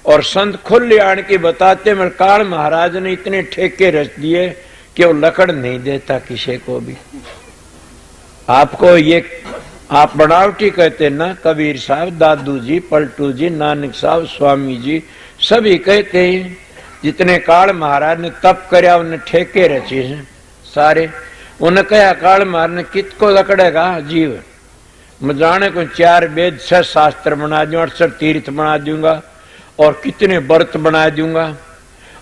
और संत कल्याण की बताते में काल महाराज ने इतने ठेके रच दिए कि वो लकड़ नहीं देता किसी को भी। आपको ये आप बनावटी कहते ना, कबीर साहब, दादू जी, पलटू जी, नानक साहब, स्वामी जी सभी कहते हैं। जितने काल महाराज ने तप करया उन्हें ठेके रचे हैं सारे। उन्हें कहा काल महाराज ने कितको लकड़ेगा जीव, मैं जाने को 4 वेद 6 शास्त्र बना दूंगा, 68 तीर्थ बना दूंगा और कितने व्रत बना दूंगा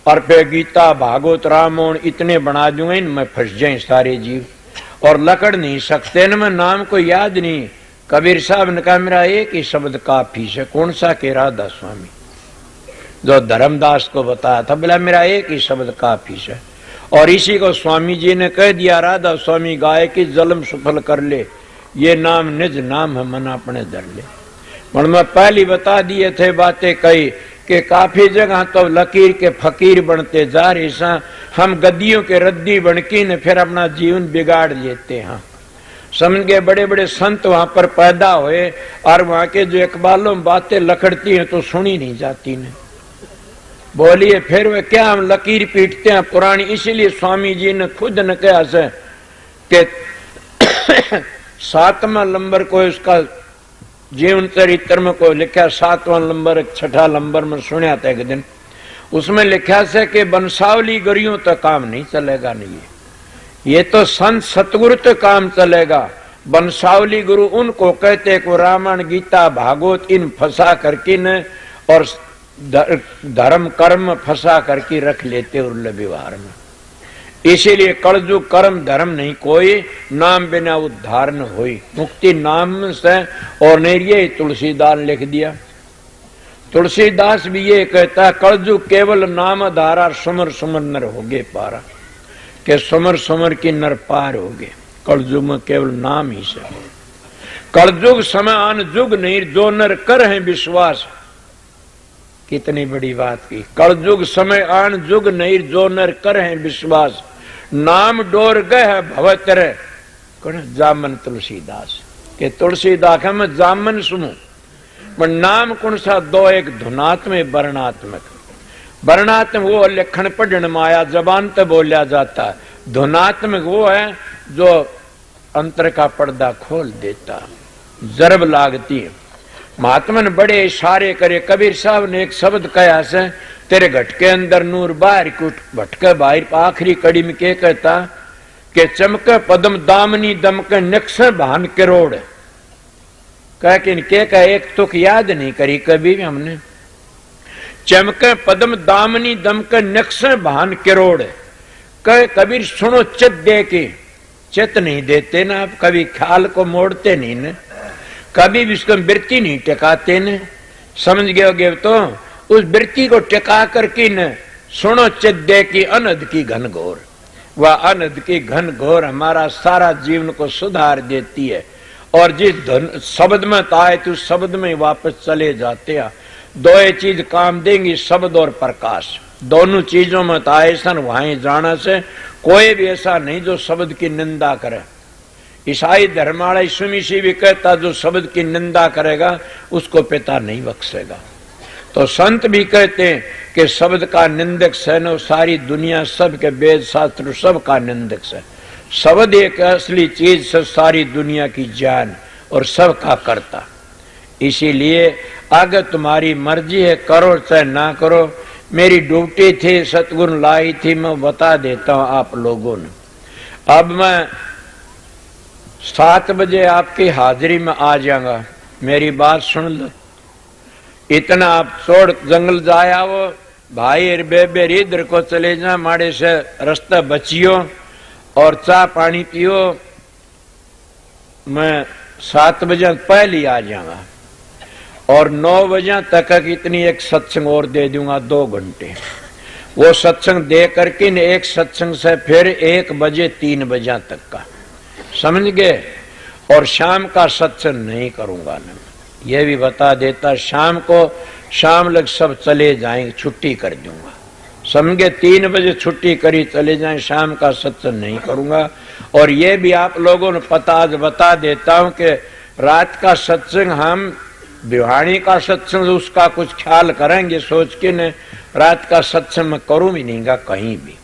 और फिर गीता भागवत रामायण इतने बना दूंगा, इनमें फंस जाए सारे जीव और लकड़ नहीं सकते न। मैं नाम को याद नहीं। कबीर साहब ने कहा मेरा एक ही शब्द काफी है। कौन सा? के राधा स्वामी, जो धर्मदास को बताया था, बोला मेरा एक ही शब्द काफी है। और इसी को स्वामी जी ने कह दिया, राधा स्वामी गाय की जन्म सफल कर ले, ये नाम निज नाम है मन अपने धर ले। और मैं पहले बता दिए थे बातें कही कि काफी जगह तो लकीर के फकीर बनते जा रहे सा, हम गद्दियों के रद्दी बनकी ने फिर अपना जीवन बिगाड़ लेते हैं। समझ गए? बड़े बड़े संत वहां पर पैदा हुए और वहां के जो इकबालों में बातें लखड़ती हैं तो सुनी नहीं जाती ने। बोलिए फिर वे क्या हम लकीर पीटते हैं पुरानी। इसीलिए स्वामी जी ने खुद ने कहा से कि 7वां नंबर को इसका जीवन चरित्र में को लिखा, 7वां नंबर 6ठा नंबर में सुना था एक दिन। उसमें लिखा से कि बंसावली गरियों तो काम नहीं चलेगा। नहीं, ये तो संत सतगुरु तो काम चलेगा। बंसावली गुरु उनको कहते को रामायण गीता भागवत इन फंसा करके न और धर्म कर्म फंसा करके रख लेते उर्ल व्यवहार में। इसीलिए कलजुग कर्म धर्म नहीं कोई, नाम बिना उद्धार न होई, मुक्ति नाम से। और नहीं तुलसीदास लिख दिया। तुलसीदास भी ये कहता है कलजुग केवल नाम धारा, सुमर सुमर नर होगे पारा, के सुमर सुमर की नर पार होगे। कलजुग में केवल नाम ही से। कलजुग समय आन जुग नहीं, जो नर कर है विश्वास। कितनी बड़ी बात की। कलजुग समय आन जुग नहीं, जो नर कर है विश्वास। नाम डोर गए भवतर कौन? जामन तुलसीदास के तुलसीदास है मैं जामन सुनू। पर नाम कौन सा? दो, एक धुनात्मक वर्णात्मक। वर्णात्मक वो लिखण पढ़न माया जबान तो बोलिया जाता है। धुनात्मक वो है जो अंतर का पर्दा खोल देता, जरब लागती है। महात्मा ने बड़े इशारे करे। कबीर साहब ने एक शब्द कहा से, तेरे घट के अंदर नूर बाहर कुट भटके बाहर। आखिरी कड़ी में क्या कहता कि चमके पदम दामनी दमके निक्स भान करोड़। कह के कह एक तुक याद नहीं करी कभी भी हमने। चमके पदम दामनी दमके निक्स भान करोड़। कह कबीर सुनो चित दे के, चित नहीं देते ना आप, कभी ख्याल को मोड़ते नहीं ना, कभी भी उसको वृत्ति नहीं टिकाते न। समझ गए तो उस वृत्ति को टिका करके न सुनो चित दे की अनद की घन घोर। वह अनद की घन घोर हमारा सारा जीवन को सुधार देती है। और जिस शब्द में आए तो शब्द में वापस चले जाते हैं। दो चीज काम देंगी, शब्द और प्रकाश। दोनों चीजों में आए सन वहां जाना से कोई भी ऐसा नहीं जो शब्द की निंदा करे। ईसाई धर्माड़ा ईसुमिशी भी कहता जो शब्द की निंदा करेगा उसको पिता नहीं बख्शेगा। तो संत भी कहते हैं कि शब्द का निंदक है न सारी दुनिया, सब के वेद शास्त्र सब का निंदक है। शब्द एक असली चीज से सारी दुनिया की जान और सब का करता। इसीलिए आगे तुम्हारी मर्जी है, करो चाहे ना करो। मेरी ड्यूटी थी, सतगुरु लाई थी, मैं बता देता हूं आप लोगों ने। अब मैं 7 बजे आपकी हाजिरी में आ जाऊंगा। मेरी बात सुन लो। इतना आप छोड़ जंगल जाया वो भाई बेबे इधर को चले जा, माड़े से रास्ता बचियो और चाय पानी पियो। मैं 7 बजे पहले आ जाऊंगा और 9 बजे तक इतनी एक सत्संग और दे दूंगा 2 घंटे। वो सत्संग दे करके एक सत्संग से फिर 1 बजे 3 बजे तक का, समझ गए। और शाम का सत्संग नहीं करूंगा ना, ये भी बता देता। शाम को शाम लग सब चले जाएंगे, छुट्टी कर दूंगा। समझ गए, 3 बजे छुट्टी करी चले जाएं, शाम का सत्संग नहीं करूंगा। और ये भी आप लोगों ने पता आज बता देता हूं कि रात का सत्संग हम विवाणी का सत्संग उसका कुछ ख्याल करेंगे सोच के न, रात का सत्संग मैं करूं भी नहींगा कहीं भी।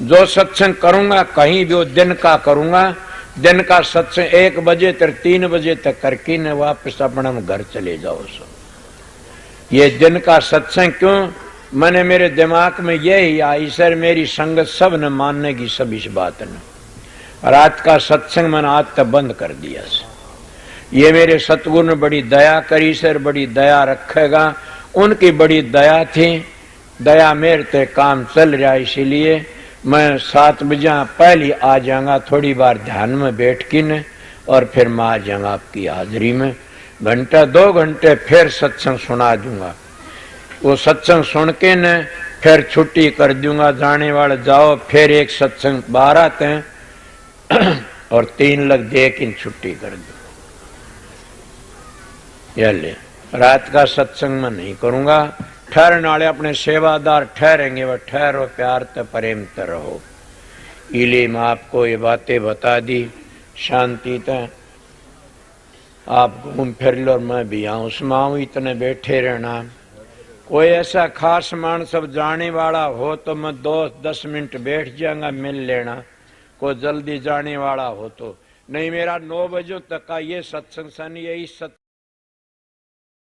जो सत्संग करूंगा कहीं भी वो दिन का करूंगा। दिन का सत्संग 1 बजे तक 3 बजे तक करके न वापस अपना घर चले जाओ। सो ये दिन का सत्संग क्यों मैंने मेरे दिमाग में यही आई सर मेरी संगत सब न मानने की सब इस बात न। रात का सत्संग मैंने आज तक बंद कर दिया सर। ये मेरे सतगुरु ने बड़ी दया करी सर, बड़ी दया रखेगा। उनकी बड़ी दया थी, दया मेरे ते काम चल रहा। इसीलिए मैं 7 बजे पहले आ जाऊंगा, थोड़ी बार ध्यान में बैठ के न और फिर मैं आ जाऊंगा आपकी हाजिरी में। घंटा 2 घंटे फिर सत्संग सुना दूंगा। वो सत्संग सुन के न फिर छुट्टी कर दूंगा। जाने वाले जाओ, फिर एक सत्संग 12 आते हैं और 3 लग दे के छुट्टी कर दूंगा। ले रात का सत्संग में नहीं करूंगा। ठहरने वाले अपने सेवादार ठहरेंगे, वह ठहरो प्यार त प्रेम त रहो। इले मैं आपको ये बातें बता दी शांति त आप घूम फिर लो और मैं भी आऊं उसमें आऊं। इतने बैठे रहना। कोई ऐसा खास मान सब जाने वाला हो तो मैं 2-10 मिनट बैठ जाऊंगा, मिल लेना। कोई जल्दी जाने वाला हो तो नहीं। मेरा 9 बजे तक का ये सत्संग सन यही सत्संग